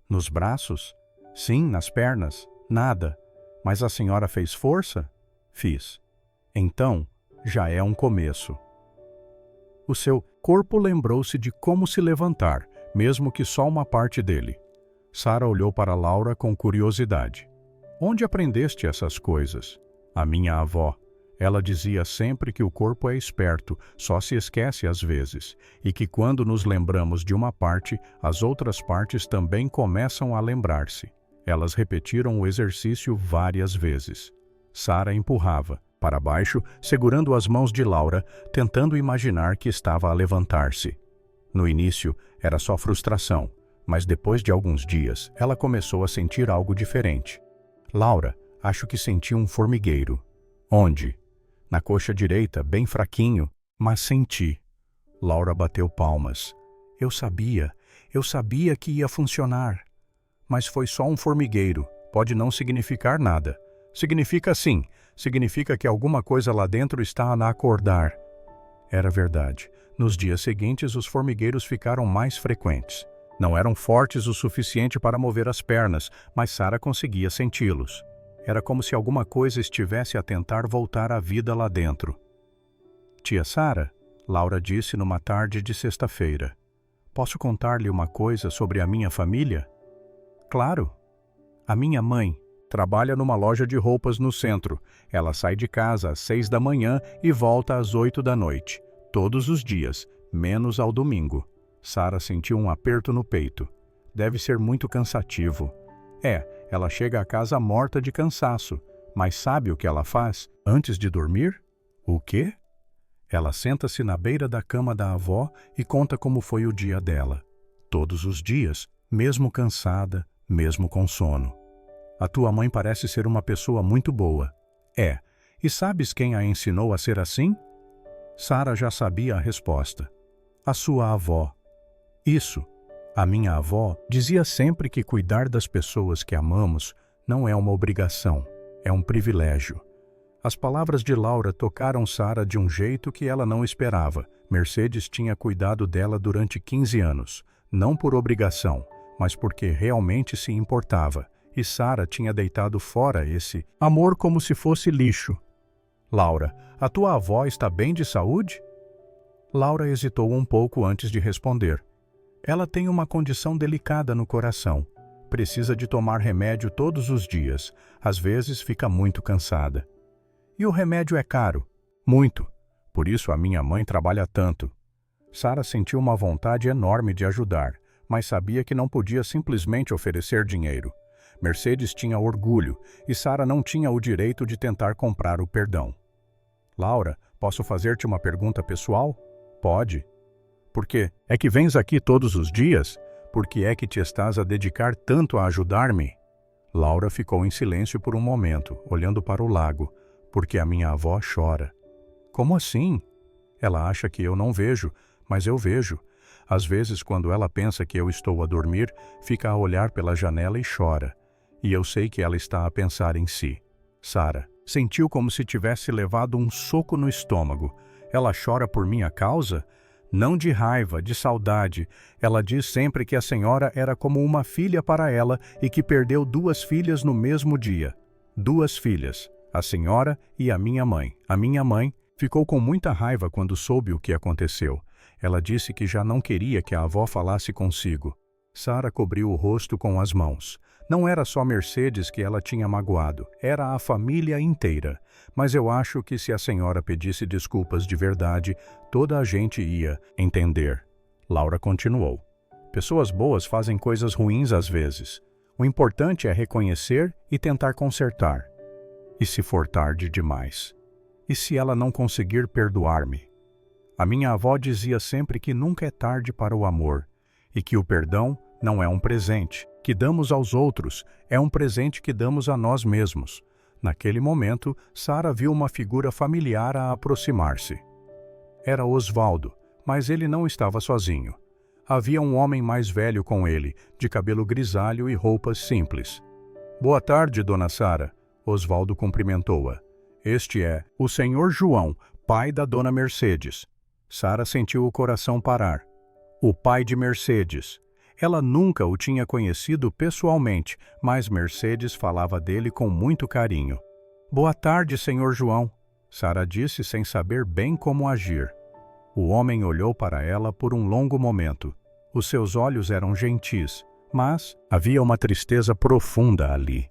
Nos braços? Sim, nas pernas. Nada. Mas a senhora fez força? Fiz. Então, já é um começo. O seu corpo lembrou-se de como se levantar, mesmo que só uma parte dele. Sara olhou para Laura com curiosidade. Onde aprendeste essas coisas? A minha avó. Ela dizia sempre que o corpo é esperto, só se esquece às vezes, e que quando nos lembramos de uma parte, as outras partes também começam a lembrar-se. Elas repetiram o exercício várias vezes. Sara empurrava, para baixo, segurando as mãos de Laura, tentando imaginar que estava a levantar-se. No início, era só frustração. Mas depois de alguns dias, ela começou a sentir algo diferente. Laura, acho que senti um formigueiro. Onde? Na coxa direita, bem fraquinho, mas senti. Laura bateu palmas. Eu sabia que ia funcionar. Mas foi só um formigueiro, pode não significar nada. Significa sim, significa que alguma coisa lá dentro está a acordar. Era verdade. Nos dias seguintes, os formigueiros ficaram mais frequentes. Não eram fortes o suficiente para mover as pernas, mas Sara conseguia senti-los. Era como se alguma coisa estivesse a tentar voltar à vida lá dentro. Tia Sara, Laura disse numa tarde de sexta-feira. Posso contar-lhe uma coisa sobre a minha família? Claro. A minha mãe trabalha numa loja de roupas no centro. Ela sai de casa às 6 da manhã e volta às 8 da noite. Todos os dias, menos ao domingo. Sara sentiu um aperto no peito. Deve ser muito cansativo. Ela chega a casa morta de cansaço. Mas sabe o que ela faz antes de dormir? O quê? Ela senta-se na beira da cama da avó e conta como foi o dia dela. Todos os dias, mesmo cansada, mesmo com sono. A tua mãe parece ser uma pessoa muito boa. E sabes quem a ensinou a ser assim? Sara já sabia a resposta. A sua avó. Isso. A minha avó dizia sempre que cuidar das pessoas que amamos não é uma obrigação, é um privilégio. As palavras de Laura tocaram Sara de um jeito que ela não esperava. Mercedes tinha cuidado dela durante 15 anos, não por obrigação, mas porque realmente se importava, e Sara tinha deitado fora esse amor como se fosse lixo. Laura, a tua avó está bem de saúde? Laura hesitou um pouco antes de responder. Ela tem uma condição delicada no coração. Precisa de tomar remédio todos os dias. Às vezes fica muito cansada. E o remédio é caro. Muito. Por isso a minha mãe trabalha tanto. Sara sentiu uma vontade enorme de ajudar, mas sabia que não podia simplesmente oferecer dinheiro. Mercedes tinha orgulho e Sara não tinha o direito de tentar comprar o perdão. Laura, posso fazer-te uma pergunta pessoal? Pode. Por quê? É que vens aqui todos os dias? Por que é que te estás a dedicar tanto a ajudar-me? Laura ficou em silêncio por um momento, olhando para o lago, porque a minha avó chora. Como assim? Ela acha que eu não vejo, mas eu vejo. Às vezes, quando ela pensa que eu estou a dormir, fica a olhar pela janela e chora. E eu sei que ela está a pensar em si. Sara sentiu como se tivesse levado um soco no estômago. Ela chora por minha causa? Não de raiva, de saudade. Ela diz sempre que a senhora era como uma filha para ela e que perdeu 2 filhas no mesmo dia. 2 filhas, a senhora e a minha mãe. A minha mãe ficou com muita raiva quando soube o que aconteceu. Ela disse que já não queria que a avó falasse consigo. Sara cobriu o rosto com as mãos. Não era só Mercedes que ela tinha magoado, era a família inteira. Mas eu acho que se a senhora pedisse desculpas de verdade, toda a gente ia entender. Laura continuou. Pessoas boas fazem coisas ruins às vezes. O importante é reconhecer e tentar consertar. E se for tarde demais? E se ela não conseguir perdoar-me? A minha avó dizia sempre que nunca é tarde para o amor, e que o perdão não é um presente que damos aos outros, é um presente que damos a nós mesmos. Naquele momento, Sara viu uma figura familiar a aproximar-se. Era Osvaldo, mas ele não estava sozinho. Havia um homem mais velho com ele, de cabelo grisalho e roupas simples. Boa tarde, dona Sara. Osvaldo cumprimentou-a. Este é o senhor João, pai da dona Mercedes. Sara sentiu o coração parar. O pai de Mercedes. Ela nunca o tinha conhecido pessoalmente, mas Mercedes falava dele com muito carinho. Boa tarde, senhor João, Sara disse sem saber bem como agir. O homem olhou para ela por um longo momento. Os seus olhos eram gentis, mas havia uma tristeza profunda ali.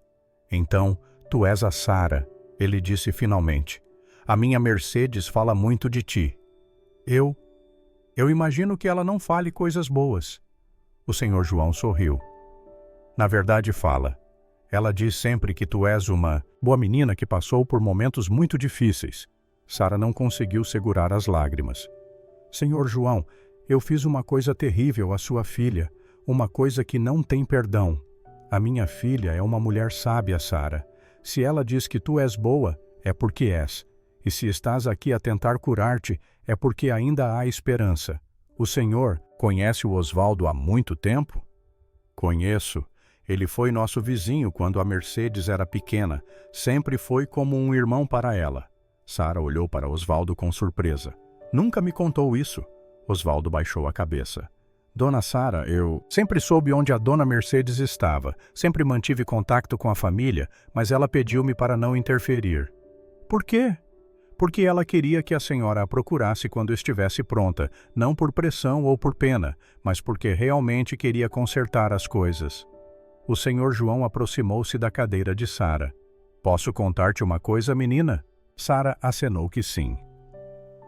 Então, tu és a Sara, ele disse finalmente. A minha Mercedes fala muito de ti. Eu imagino que ela não fale coisas boas. O senhor João sorriu. Na verdade fala. Ela diz sempre que tu és uma boa menina que passou por momentos muito difíceis. Sara não conseguiu segurar as lágrimas. Senhor João, eu fiz uma coisa terrível à sua filha, uma coisa que não tem perdão. A minha filha é uma mulher sábia, Sara. Se ela diz que tu és boa, é porque és. E se estás aqui a tentar curar-te, é porque ainda há esperança. O senhor conhece o Osvaldo há muito tempo? Conheço. Ele foi nosso vizinho quando a Mercedes era pequena. Sempre foi como um irmão para ela. Sara olhou para Osvaldo com surpresa. Nunca me contou isso. Osvaldo baixou a cabeça. Dona Sara, eu sempre soube onde a dona Mercedes estava. Sempre mantive contato com a família, mas ela pediu-me para não interferir. Por quê? Porque ela queria que a senhora a procurasse quando estivesse pronta, não por pressão ou por pena, mas porque realmente queria consertar as coisas. O senhor João aproximou-se da cadeira de Sara. Posso contar-te uma coisa, menina? Sara acenou que sim.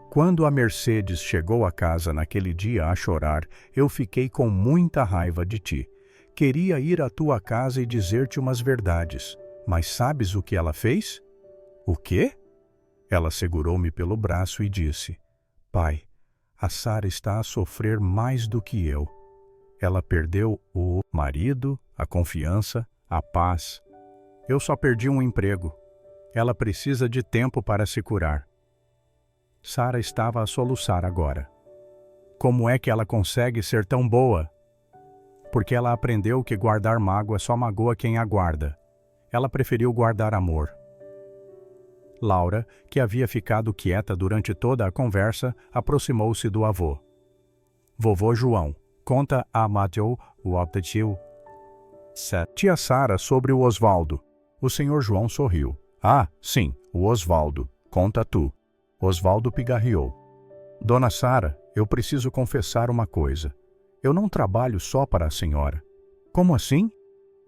Quando a Mercedes chegou a casa naquele dia a chorar, eu fiquei com muita raiva de ti. Queria ir à tua casa e dizer-te umas verdades. Mas sabes o que ela fez? O quê? Ela segurou-me pelo braço e disse, Pai, a Sara está a sofrer mais do que eu. Ela perdeu o marido, a confiança, a paz. Eu só perdi um emprego. Ela precisa de tempo para se curar. Sara estava a soluçar agora. Como é que ela consegue ser tão boa? Porque ela aprendeu que guardar mágoa só magoa quem a guarda. Ela preferiu guardar amor. Laura, que havia ficado quieta durante toda a conversa, aproximou-se do avô. Vovô João, conta a Mateu o objetivo. Tia Sara sobre o Osvaldo. O senhor João sorriu. Ah, sim, o Osvaldo. Conta tu. Osvaldo pigarreou. Dona Sara, eu preciso confessar uma coisa. Eu não trabalho só para a senhora. Como assim?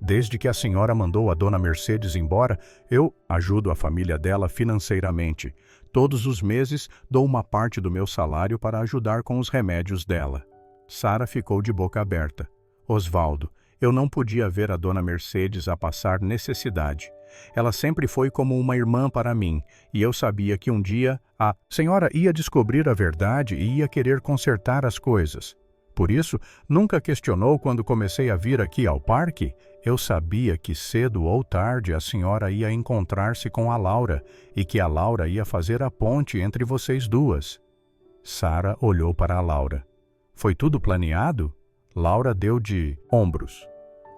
Desde que a senhora mandou a dona Mercedes embora, eu ajudo a família dela financeiramente. Todos os meses dou uma parte do meu salário para ajudar com os remédios dela. Sara ficou de boca aberta. Osvaldo, eu não podia ver a dona Mercedes a passar necessidade. Ela sempre foi como uma irmã para mim, e eu sabia que um dia a senhora ia descobrir a verdade e ia querer consertar as coisas. Por isso, nunca questionou quando comecei a vir aqui ao parque? Eu sabia que cedo ou tarde a senhora ia encontrar-se com a Laura e que a Laura ia fazer a ponte entre vocês duas. Sara olhou para a Laura. Foi tudo planeado? Laura deu de ombros.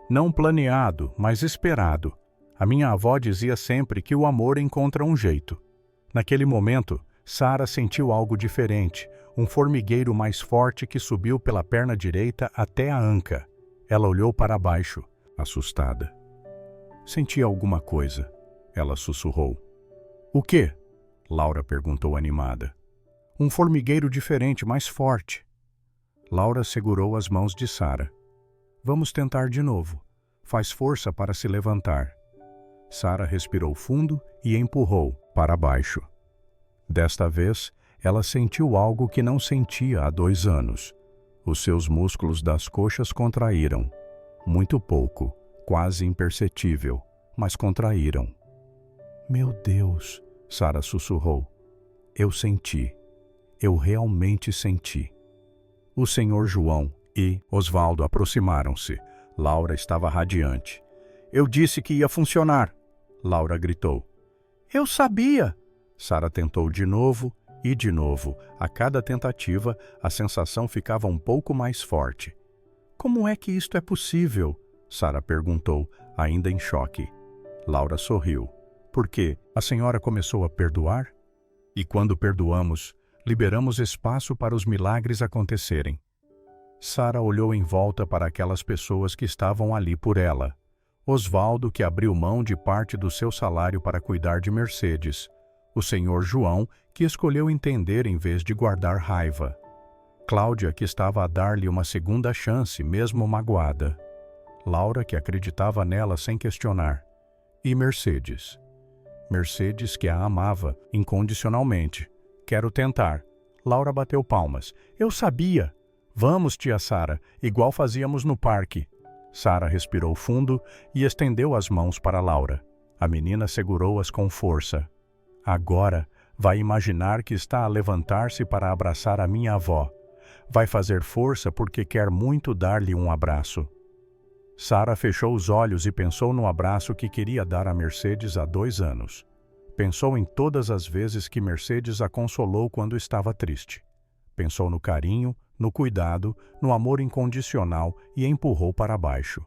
Não planeado, mas esperado. A minha avó dizia sempre que o amor encontra um jeito. Naquele momento, Sara sentiu algo diferente, um formigueiro mais forte que subiu pela perna direita até a anca. Ela olhou para baixo, assustada. Senti alguma coisa, ela sussurrou. O quê? Laura perguntou animada. Um formigueiro diferente, mais forte. Laura segurou as mãos de Sara. Vamos tentar de novo. Faz força para se levantar. Sara respirou fundo e empurrou para baixo. Desta vez, ela sentiu algo que não sentia há 2 anos. Os seus músculos das coxas contraíram. Muito pouco, quase imperceptível, mas contraíram. Meu Deus, Sara sussurrou. Eu senti. Eu realmente senti. O senhor João e Osvaldo aproximaram-se. Laura estava radiante. Eu disse que ia funcionar, Laura gritou. Eu sabia! Sara tentou de novo e de novo. A cada tentativa, a sensação ficava um pouco mais forte. Como é que isto é possível? Sara perguntou, ainda em choque. Laura sorriu. Por quê? A senhora começou a perdoar? E quando perdoamos, liberamos espaço para os milagres acontecerem. Sara olhou em volta para aquelas pessoas que estavam ali por ela. Osvaldo, que abriu mão de parte do seu salário para cuidar de Mercedes. O senhor João, que escolheu entender em vez de guardar raiva. Cláudia, que estava a dar-lhe uma segunda chance, mesmo magoada. Laura, que acreditava nela sem questionar. E Mercedes. Mercedes, que a amava incondicionalmente. Quero tentar. Laura bateu palmas. Eu sabia! Vamos, tia Sara, igual fazíamos no parque. Sara respirou fundo e estendeu as mãos para Laura. A menina segurou-as com força. Agora, vai imaginar que está a levantar-se para abraçar a minha avó. Vai fazer força porque quer muito dar-lhe um abraço. Sara fechou os olhos e pensou no abraço que queria dar a Mercedes há 2 anos. Pensou em todas as vezes que Mercedes a consolou quando estava triste. Pensou no carinho, no cuidado, no amor incondicional e empurrou para baixo.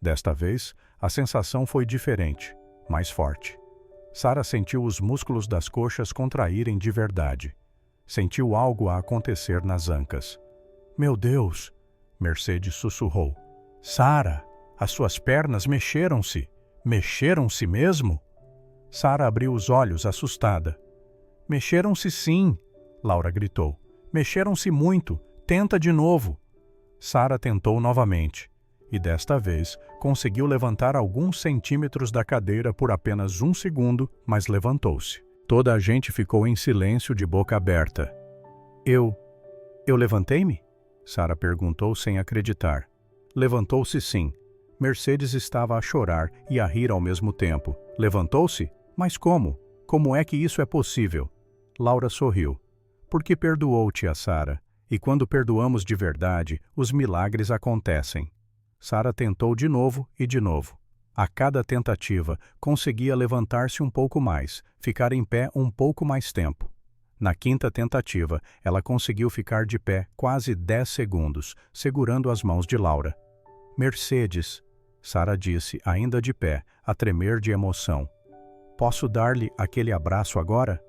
Desta vez, a sensação foi diferente, mais forte. Sara sentiu os músculos das coxas contraírem de verdade. Sentiu algo a acontecer nas ancas. Meu Deus! Mercedes sussurrou. Sara, as suas pernas mexeram-se. Mexeram-se mesmo? Sara abriu os olhos, assustada. Mexeram-se sim, Laura gritou. Mexeram-se muito. Tenta de novo. Sara tentou novamente. E desta vez, conseguiu levantar alguns centímetros da cadeira por apenas 1 segundo, mas levantou-se. Toda a gente ficou em silêncio de boca aberta. Eu levantei-me? Sara perguntou sem acreditar. Levantou-se sim. Mercedes estava a chorar e a rir ao mesmo tempo. Levantou-se? Mas como? Como é que isso é possível? Laura sorriu. Porque perdoou, tia Sara. E quando perdoamos de verdade, os milagres acontecem. Sara tentou de novo e de novo. A cada tentativa, conseguia levantar-se um pouco mais, ficar em pé um pouco mais tempo. Na 5ª tentativa, ela conseguiu ficar de pé quase 10 segundos, segurando as mãos de Laura. Mercedes, Sara disse, ainda de pé, a tremer de emoção. Posso dar-lhe aquele abraço agora?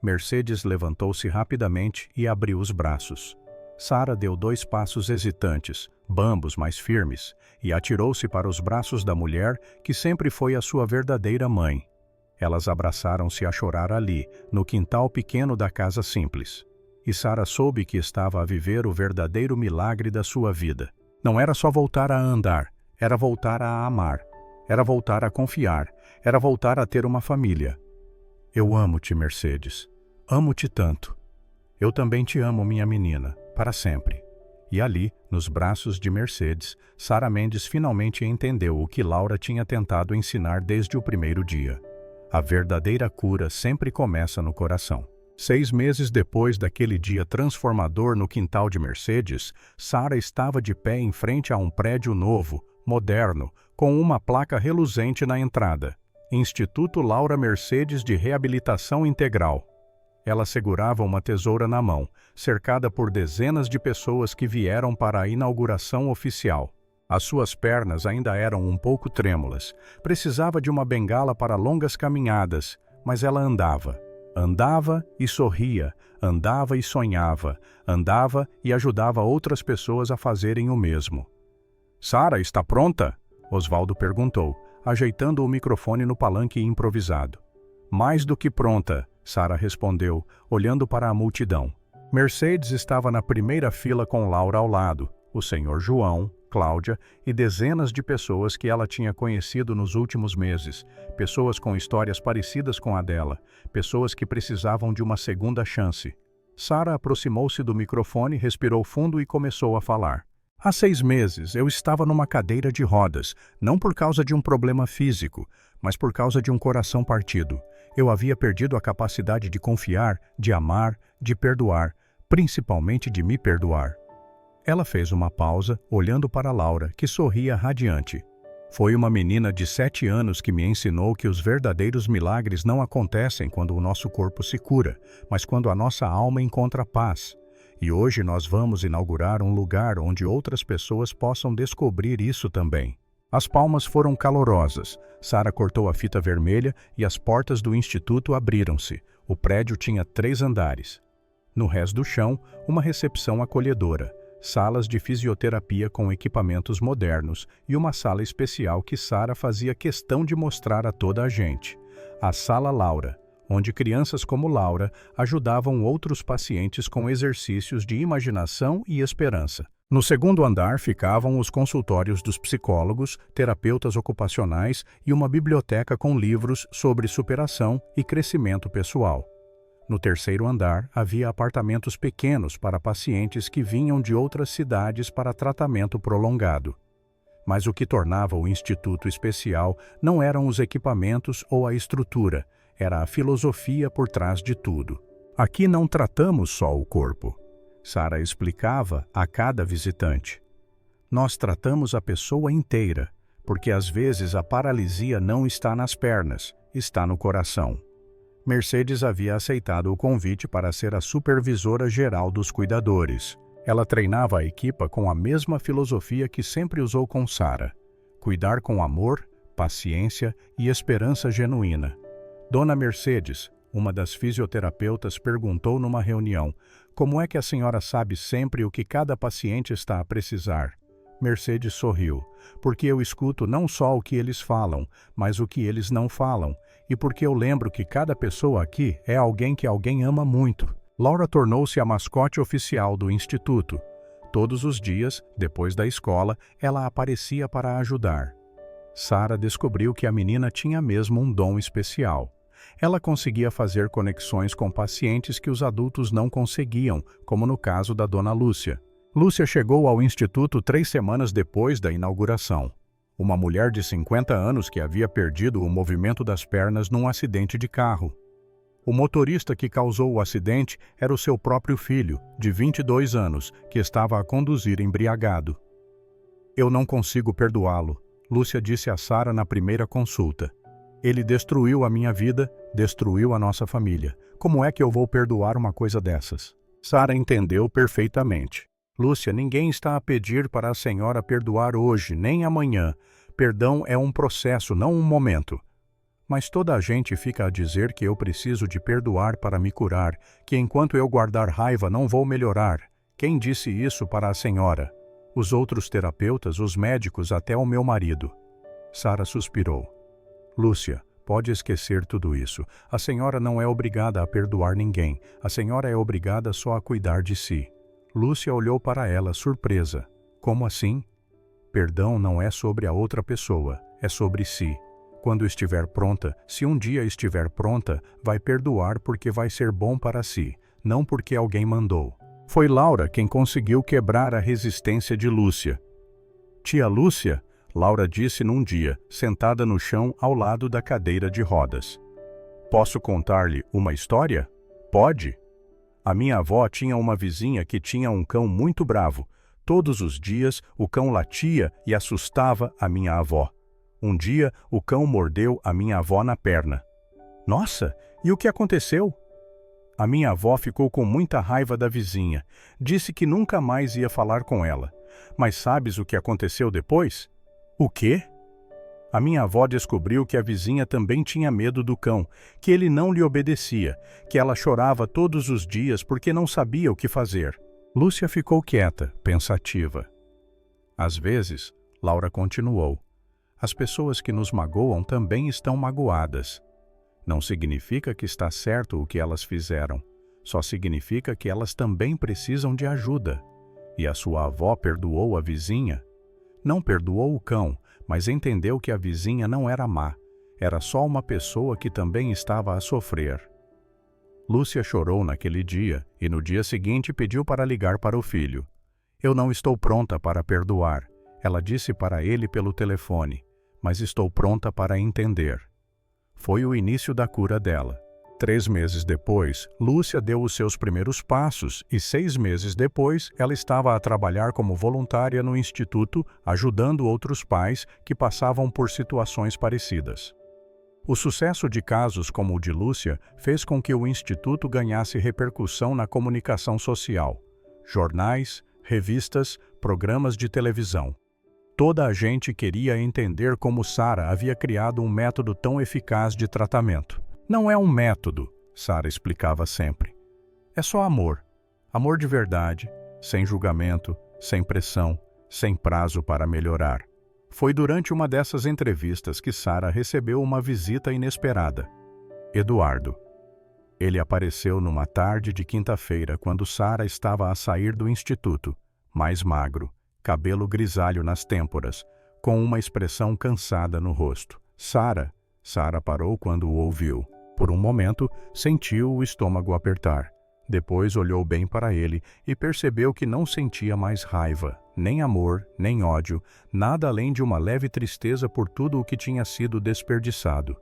Mercedes levantou-se rapidamente e abriu os braços. Sara deu 2 passos hesitantes, bambos mais firmes, e atirou-se para os braços da mulher que sempre foi a sua verdadeira mãe. Elas abraçaram-se a chorar ali, no quintal pequeno da casa simples. e Sara soube que estava a viver o verdadeiro milagre da sua vida. Não era só voltar a andar, era voltar a amar, era voltar a confiar, era voltar a ter uma família. Eu amo-te, Mercedes. Amo-te tanto. Eu também te amo, minha menina, para sempre. E ali, nos braços de Mercedes, Sara Mendes finalmente entendeu o que Laura tinha tentado ensinar desde o primeiro dia. A verdadeira cura sempre começa no coração. 6 meses depois daquele dia transformador no quintal de Mercedes, Sara estava de pé em frente a um prédio novo, moderno, com uma placa reluzente na entrada. Instituto Laura Mercedes de Reabilitação Integral. Ela segurava uma tesoura na mão, cercada por dezenas de pessoas que vieram para a inauguração oficial. As suas pernas ainda eram um pouco trêmulas. Precisava de uma bengala para longas caminhadas, mas ela andava. Andava e sorria, andava e sonhava, andava e ajudava outras pessoas a fazerem o mesmo. "Sara, está pronta?" Osvaldo perguntou, ajeitando o microfone no palanque improvisado. "Mais do que pronta", Sara respondeu, olhando para a multidão. Mercedes estava na primeira fila com Laura ao lado, o senhor João, Cláudia e dezenas de pessoas que ela tinha conhecido nos últimos meses, pessoas com histórias parecidas com a dela, pessoas que precisavam de uma segunda chance. Sara aproximou-se do microfone, respirou fundo e começou a falar. "Há 6 meses eu estava numa cadeira de rodas, não por causa de um problema físico, mas por causa de um coração partido. Eu havia perdido a capacidade de confiar, de amar, de perdoar, principalmente de me perdoar." Ela fez uma pausa, olhando para Laura, que sorria radiante. "Foi uma menina de 7 anos que me ensinou que os verdadeiros milagres não acontecem quando o nosso corpo se cura, mas quando a nossa alma encontra paz. E hoje nós vamos inaugurar um lugar onde outras pessoas possam descobrir isso também." As palmas foram calorosas. Sara cortou a fita vermelha e as portas do instituto abriram-se. O prédio tinha 3 andares. No resto do chão, uma recepção acolhedora, salas de fisioterapia com equipamentos modernos e uma sala especial que Sara fazia questão de mostrar a toda a gente. A Sala Laura, onde crianças como Laura ajudavam outros pacientes com exercícios de imaginação e esperança. No segundo andar ficavam os consultórios dos psicólogos, terapeutas ocupacionais e uma biblioteca com livros sobre superação e crescimento pessoal. No terceiro andar havia apartamentos pequenos para pacientes que vinham de outras cidades para tratamento prolongado. Mas o que tornava o instituto especial não eram os equipamentos ou a estrutura, era a filosofia por trás de tudo. "Aqui não tratamos só o corpo", Sara explicava a cada visitante. "Nós tratamos a pessoa inteira, porque às vezes a paralisia não está nas pernas, está no coração." Mercedes havia aceitado o convite para ser a supervisora geral dos cuidadores. Ela treinava a equipa com a mesma filosofia que sempre usou com Sara: cuidar com amor, paciência e esperança genuína. Dona Mercedes, uma das fisioterapeutas, perguntou numa reunião: "Como é que a senhora sabe sempre o que cada paciente está a precisar?" Mercedes sorriu: "Porque eu escuto não só o que eles falam, mas o que eles não falam, e porque eu lembro que cada pessoa aqui é alguém que alguém ama muito." Laura tornou-se a mascote oficial do instituto. Todos os dias, depois da escola, ela aparecia para ajudar. Sara descobriu que a menina tinha mesmo um dom especial. Ela conseguia fazer conexões com pacientes que os adultos não conseguiam, como no caso da Dona Lúcia. Lúcia chegou ao instituto 3 semanas depois da inauguração. Uma mulher de 50 anos que havia perdido o movimento das pernas num acidente de carro. O motorista que causou o acidente era o seu próprio filho, de 22 anos, que estava a conduzir embriagado. "Eu não consigo perdoá-lo", Lúcia disse a Sara na primeira consulta. "Ele destruiu a minha vida, destruiu a nossa família. Como é que eu vou perdoar uma coisa dessas?" Sara entendeu perfeitamente. "Lúcia, ninguém está a pedir para a senhora perdoar hoje, nem amanhã. Perdão é um processo, não um momento. Mas toda a gente fica a dizer que eu preciso de perdoar para me curar, que enquanto eu guardar raiva não vou melhorar. Quem disse isso para a senhora? Os outros terapeutas, os médicos, até o meu marido." Sara suspirou. "Lúcia, Pode esquecer tudo isso. A senhora não é obrigada a perdoar ninguém. A senhora é obrigada só a cuidar de si. Lúcia olhou para ela, surpresa. Como assim? Perdão não é sobre a outra pessoa, é sobre si. Quando estiver pronta, se um dia estiver pronta, vai perdoar porque vai ser bom para si, não porque alguém mandou. Foi Laura quem conseguiu quebrar a resistência de Lúcia. Tia Lúcia, Laura disse num dia, sentada no chão ao lado da cadeira de rodas. Posso contar-lhe uma história? Pode. A minha avó tinha uma vizinha que tinha um cão muito bravo. Todos os dias o cão latia e assustava a minha avó. Um dia o cão mordeu a minha avó na perna. Nossa, e o que aconteceu? A minha avó ficou com muita raiva da vizinha. Disse que nunca mais ia falar com ela. Mas sabes o que aconteceu depois? O quê? A minha avó descobriu que a vizinha também tinha medo do cão, que ele não lhe obedecia, que ela chorava todos os dias porque não sabia o que fazer. Lúcia ficou quieta, pensativa. Às vezes, Laura continuou, as pessoas que nos magoam também estão magoadas. Não significa que está certo o que elas fizeram, só significa que elas também precisam de ajuda. E a sua avó perdoou a vizinha? Não perdoou o cão, mas entendeu que a vizinha não era má, era só uma pessoa que também estava a sofrer. Lúcia chorou naquele dia e no dia seguinte pediu para ligar para o filho. Eu não estou pronta para perdoar, ela disse para ele pelo telefone, mas estou pronta para entender. Foi o início da cura dela. 3 meses depois, Lúcia deu os seus primeiros passos e 6 meses depois, ela estava a trabalhar como voluntária no instituto, ajudando outros pais que passavam por situações parecidas. O sucesso de casos como o de Lúcia fez com que o instituto ganhasse repercussão na comunicação social, jornais, revistas, programas de televisão. Toda a gente queria entender como Sara havia criado um método tão eficaz de tratamento. Não é um método, Sara explicava sempre. É só amor. Amor de verdade, sem julgamento, sem pressão, sem prazo para melhorar. Foi durante uma dessas entrevistas que Sara recebeu uma visita inesperada. Eduardo. Ele apareceu numa tarde de quinta-feira quando Sara estava a sair do instituto, mais magro, cabelo grisalho nas têmporas, com uma expressão cansada no rosto. Sara parou quando o ouviu. Por um momento, sentiu o estômago apertar. Depois olhou bem para ele e percebeu que não sentia mais raiva, nem amor, nem ódio, nada além de uma leve tristeza por tudo o que tinha sido desperdiçado.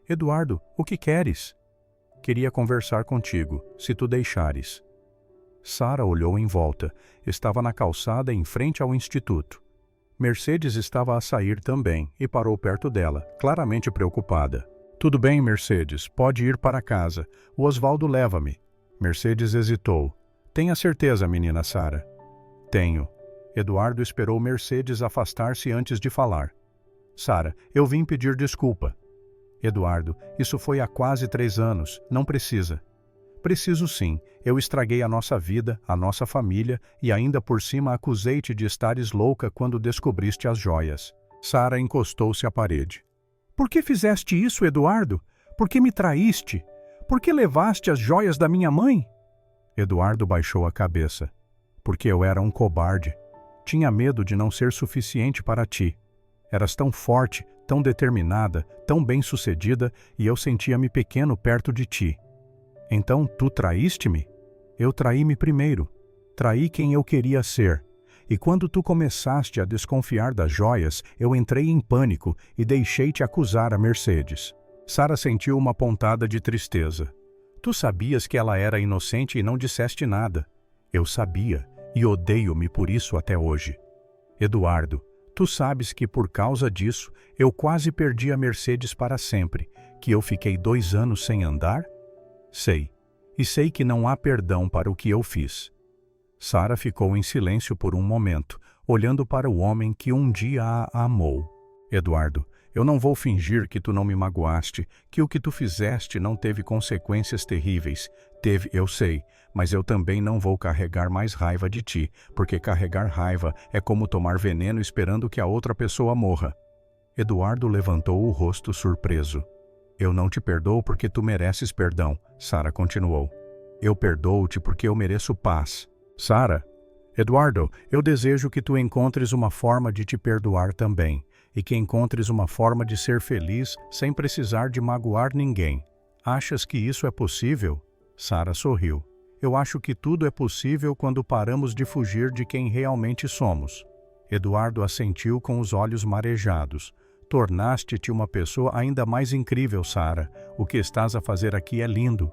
Eduardo, o que queres? Queria conversar contigo, se tu deixares. Sara olhou em volta. Estava na calçada em frente ao instituto. Mercedes estava a sair também e parou perto dela, claramente preocupada. Tudo bem, Mercedes, pode ir para casa. O Osvaldo leva-me. Mercedes hesitou. Tenha certeza, menina Sara. Tenho. Eduardo esperou Mercedes afastar-se antes de falar. Sara, eu vim pedir desculpa. Eduardo, isso foi há quase 3 anos. Não precisa. Preciso sim. Eu estraguei a nossa vida, a nossa família e ainda por cima acusei-te de estares louca quando descobriste as joias. Sara encostou-se à parede. Por que fizeste isso, Eduardo? Por que me traíste? Por que levaste as joias da minha mãe? Eduardo baixou a cabeça. Porque eu era um cobarde. Tinha medo de não ser suficiente para ti. Eras tão forte, tão determinada, tão bem-sucedida e eu sentia-me pequeno perto de ti. Então tu traíste-me? Eu traí-me primeiro. Traí quem eu queria ser. E quando tu começaste a desconfiar das joias, eu entrei em pânico e deixei-te acusar a Mercedes. Sara sentiu uma pontada de tristeza. Tu sabias que ela era inocente e não disseste nada. Eu sabia, e odeio-me por isso até hoje. Eduardo, tu sabes que por causa disso, eu quase perdi a Mercedes para sempre, que eu fiquei 2 anos sem andar? Sei, e sei que não há perdão para o que eu fiz. Sara ficou em silêncio por um momento, olhando para o homem que um dia a amou. Eduardo, eu não vou fingir que tu não me magoaste, que o que tu fizeste não teve consequências terríveis. Teve, eu sei, mas eu também não vou carregar mais raiva de ti, porque carregar raiva é como tomar veneno esperando que a outra pessoa morra. Eduardo levantou o rosto surpreso. Eu não te perdoo porque tu mereces perdão, Sara continuou. Eu perdoo-te porque eu mereço paz. Sara, Eduardo, eu desejo que tu encontres uma forma de te perdoar também, e que encontres uma forma de ser feliz sem precisar de magoar ninguém. Achas que isso é possível? Sara sorriu. Eu acho que tudo é possível quando paramos de fugir de quem realmente somos. Eduardo assentiu com os olhos marejados. Tornaste-te uma pessoa ainda mais incrível, Sara. O que estás a fazer aqui é lindo.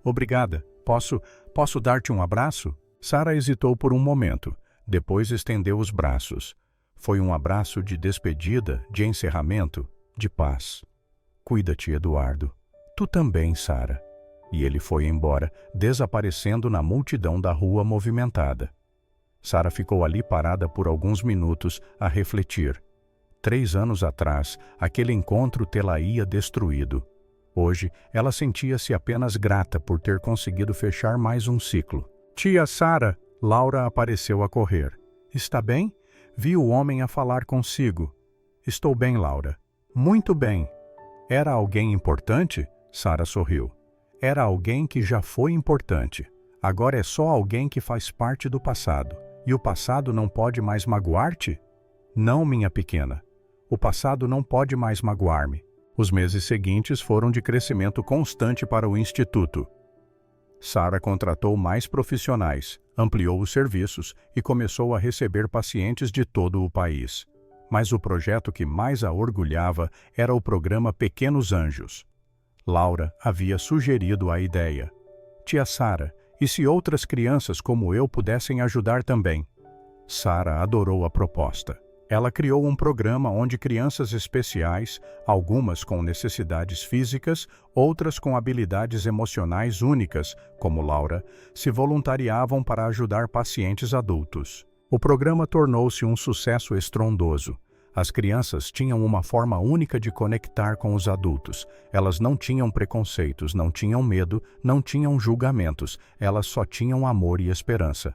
Obrigada. Posso dar-te um abraço? Sara hesitou por um momento. Depois estendeu os braços. Foi um abraço de despedida, de encerramento, de paz. Cuida-te, Eduardo. Tu também, Sara. E ele foi embora, desaparecendo na multidão da rua movimentada. Sara ficou ali parada por alguns minutos a refletir. 3 anos atrás, aquele encontro tê-la-ia destruído. Hoje, ela sentia-se apenas grata por ter conseguido fechar mais um ciclo. Tia Sara, Laura apareceu a correr. Está bem? Vi o homem a falar consigo. Estou bem, Laura. Muito bem. Era alguém importante? Sara sorriu. Era alguém que já foi importante. Agora é só alguém que faz parte do passado. E o passado não pode mais magoar-te? Não, minha pequena. O passado não pode mais magoar-me. Os meses seguintes foram de crescimento constante para o Instituto. Sara contratou mais profissionais, ampliou os serviços e começou a receber pacientes de todo o país. Mas o projeto que mais a orgulhava era o programa Pequenos Anjos. Laura havia sugerido a ideia. Tia Sara, e se outras crianças como eu pudessem ajudar também? Sara adorou a proposta. Ela criou um programa onde crianças especiais, algumas com necessidades físicas, outras com habilidades emocionais únicas, como Laura, se voluntariavam para ajudar pacientes adultos. O programa tornou-se um sucesso estrondoso. As crianças tinham uma forma única de conectar com os adultos. Elas não tinham preconceitos, não tinham medo, não tinham julgamentos. Elas só tinham amor e esperança.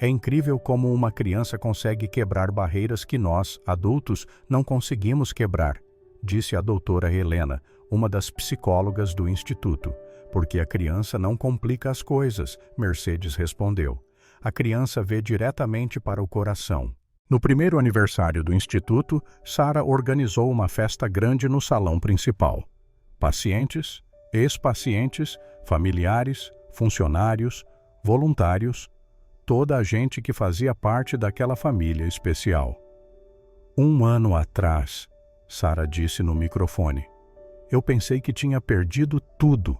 É incrível como uma criança consegue quebrar barreiras que nós, adultos, não conseguimos quebrar, disse a doutora Helena, uma das psicólogas do Instituto. Porque a criança não complica as coisas, Mercedes respondeu. A criança vê diretamente para o coração. No primeiro aniversário do Instituto, Sara organizou uma festa grande no salão principal. Pacientes, ex-pacientes, familiares, funcionários, voluntários, toda a gente que fazia parte daquela família especial. 1 ano atrás, Sara disse no microfone, eu pensei que tinha perdido tudo.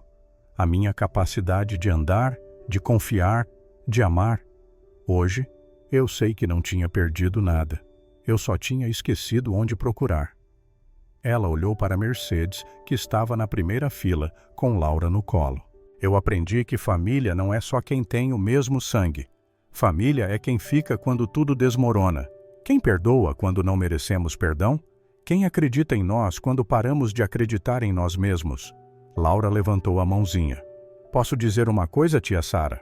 A minha capacidade de andar, de confiar, de amar. Hoje, eu sei que não tinha perdido nada. Eu só tinha esquecido onde procurar. Ela olhou para Mercedes, que estava na primeira fila, com Laura no colo. Eu aprendi que família não é só quem tem o mesmo sangue. Família é quem fica quando tudo desmorona. Quem perdoa quando não merecemos perdão? Quem acredita em nós quando paramos de acreditar em nós mesmos? Laura levantou a mãozinha. Posso dizer uma coisa, tia Sara?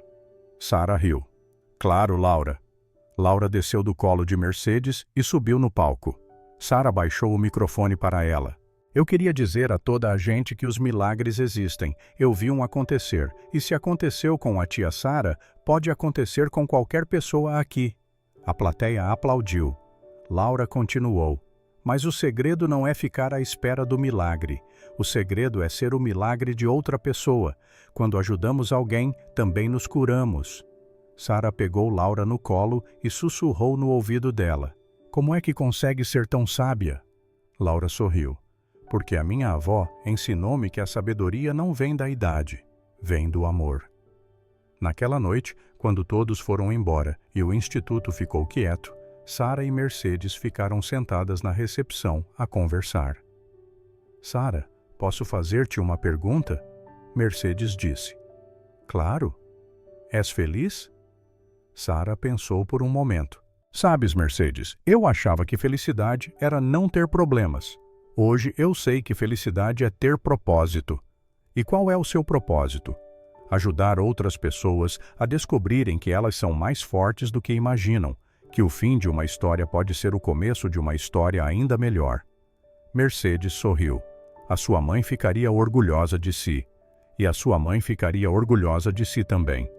Sara riu. Claro, Laura. Laura desceu do colo de Mercedes e subiu no palco. Sara baixou o microfone para ela. Eu queria dizer a toda a gente que os milagres existem. Eu vi um acontecer. E se aconteceu com a tia Sara, pode acontecer com qualquer pessoa aqui. A plateia aplaudiu. Laura continuou. Mas o segredo não é ficar à espera do milagre. O segredo é ser o milagre de outra pessoa. Quando ajudamos alguém, também nos curamos. Sara pegou Laura no colo e sussurrou no ouvido dela. Como é que consegue ser tão sábia? Laura sorriu. Porque a minha avó ensinou-me que a sabedoria não vem da idade, vem do amor. Naquela noite, quando todos foram embora e o instituto ficou quieto, Sara e Mercedes ficaram sentadas na recepção a conversar. Sara, posso fazer-te uma pergunta? Mercedes disse. Claro. És feliz? Sara pensou por um momento. Sabes, Mercedes, eu achava que felicidade era não ter problemas. Hoje eu sei que felicidade é ter propósito. E qual é o seu propósito? Ajudar outras pessoas a descobrirem que elas são mais fortes do que imaginam, que o fim de uma história pode ser o começo de uma história ainda melhor. Mercedes sorriu. A sua mãe ficaria orgulhosa de si. E a sua mãe ficaria orgulhosa de si também.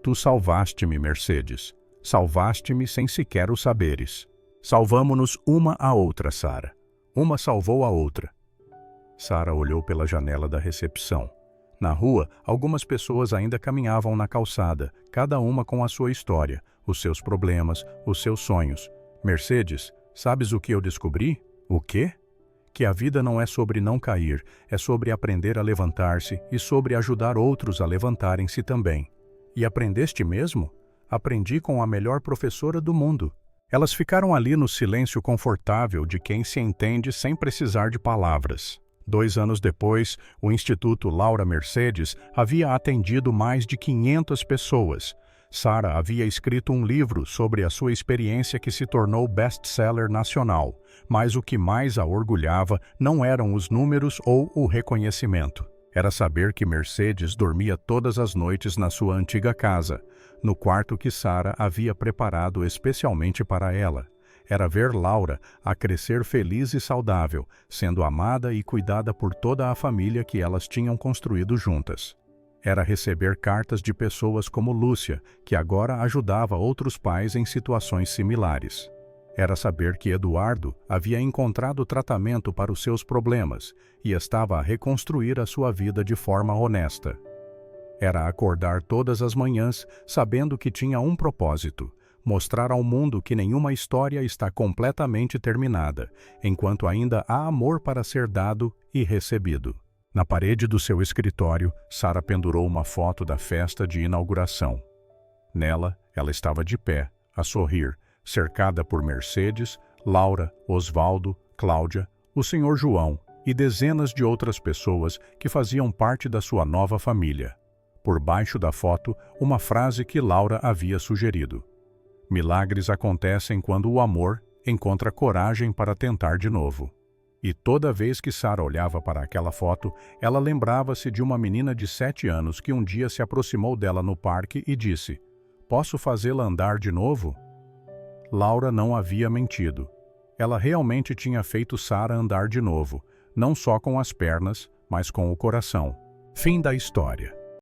Tu salvaste-me, Mercedes. Salvaste-me sem sequer o saberes. Salvamo-nos uma à outra, Sara. Uma salvou a outra. Sara olhou pela janela da recepção. Na rua, algumas pessoas ainda caminhavam na calçada, cada uma com a sua história, os seus problemas, os seus sonhos. Mercedes, sabes o que eu descobri? O quê? Que a vida não é sobre não cair, é sobre aprender a levantar-se e sobre ajudar outros a levantarem-se também. E aprendeste mesmo? Aprendi com a melhor professora do mundo. Elas ficaram ali no silêncio confortável de quem se entende sem precisar de palavras. 2 anos depois, o Instituto Laura Mercedes havia atendido mais de 500 pessoas. Sara havia escrito um livro sobre a sua experiência que se tornou best-seller nacional, mas o que mais a orgulhava não eram os números ou o reconhecimento. Era saber que Mercedes dormia todas as noites na sua antiga casa, no quarto que Sara havia preparado especialmente para ela. Era ver Laura a crescer feliz e saudável, sendo amada e cuidada por toda a família que elas tinham construído juntas. Era receber cartas de pessoas como Lúcia, que agora ajudava outros pais em situações similares. Era saber que Eduardo havia encontrado tratamento para os seus problemas e estava a reconstruir a sua vida de forma honesta. Era acordar todas as manhãs sabendo que tinha um propósito: mostrar ao mundo que nenhuma história está completamente terminada, enquanto ainda há amor para ser dado e recebido. Na parede do seu escritório, Sara pendurou uma foto da festa de inauguração. Nela, ela estava de pé, a sorrir, cercada por Mercedes, Laura, Osvaldo, Cláudia, o Sr. João e dezenas de outras pessoas que faziam parte da sua nova família. Por baixo da foto, uma frase que Laura havia sugerido: milagres acontecem quando o amor encontra coragem para tentar de novo. E toda vez que Sara olhava para aquela foto, ela lembrava-se de uma menina de 7 anos que um dia se aproximou dela no parque e disse: "Posso fazê-la andar de novo?" Laura não havia mentido. Ela realmente tinha feito Sara andar de novo, não só com as pernas, mas com o coração. Fim da história.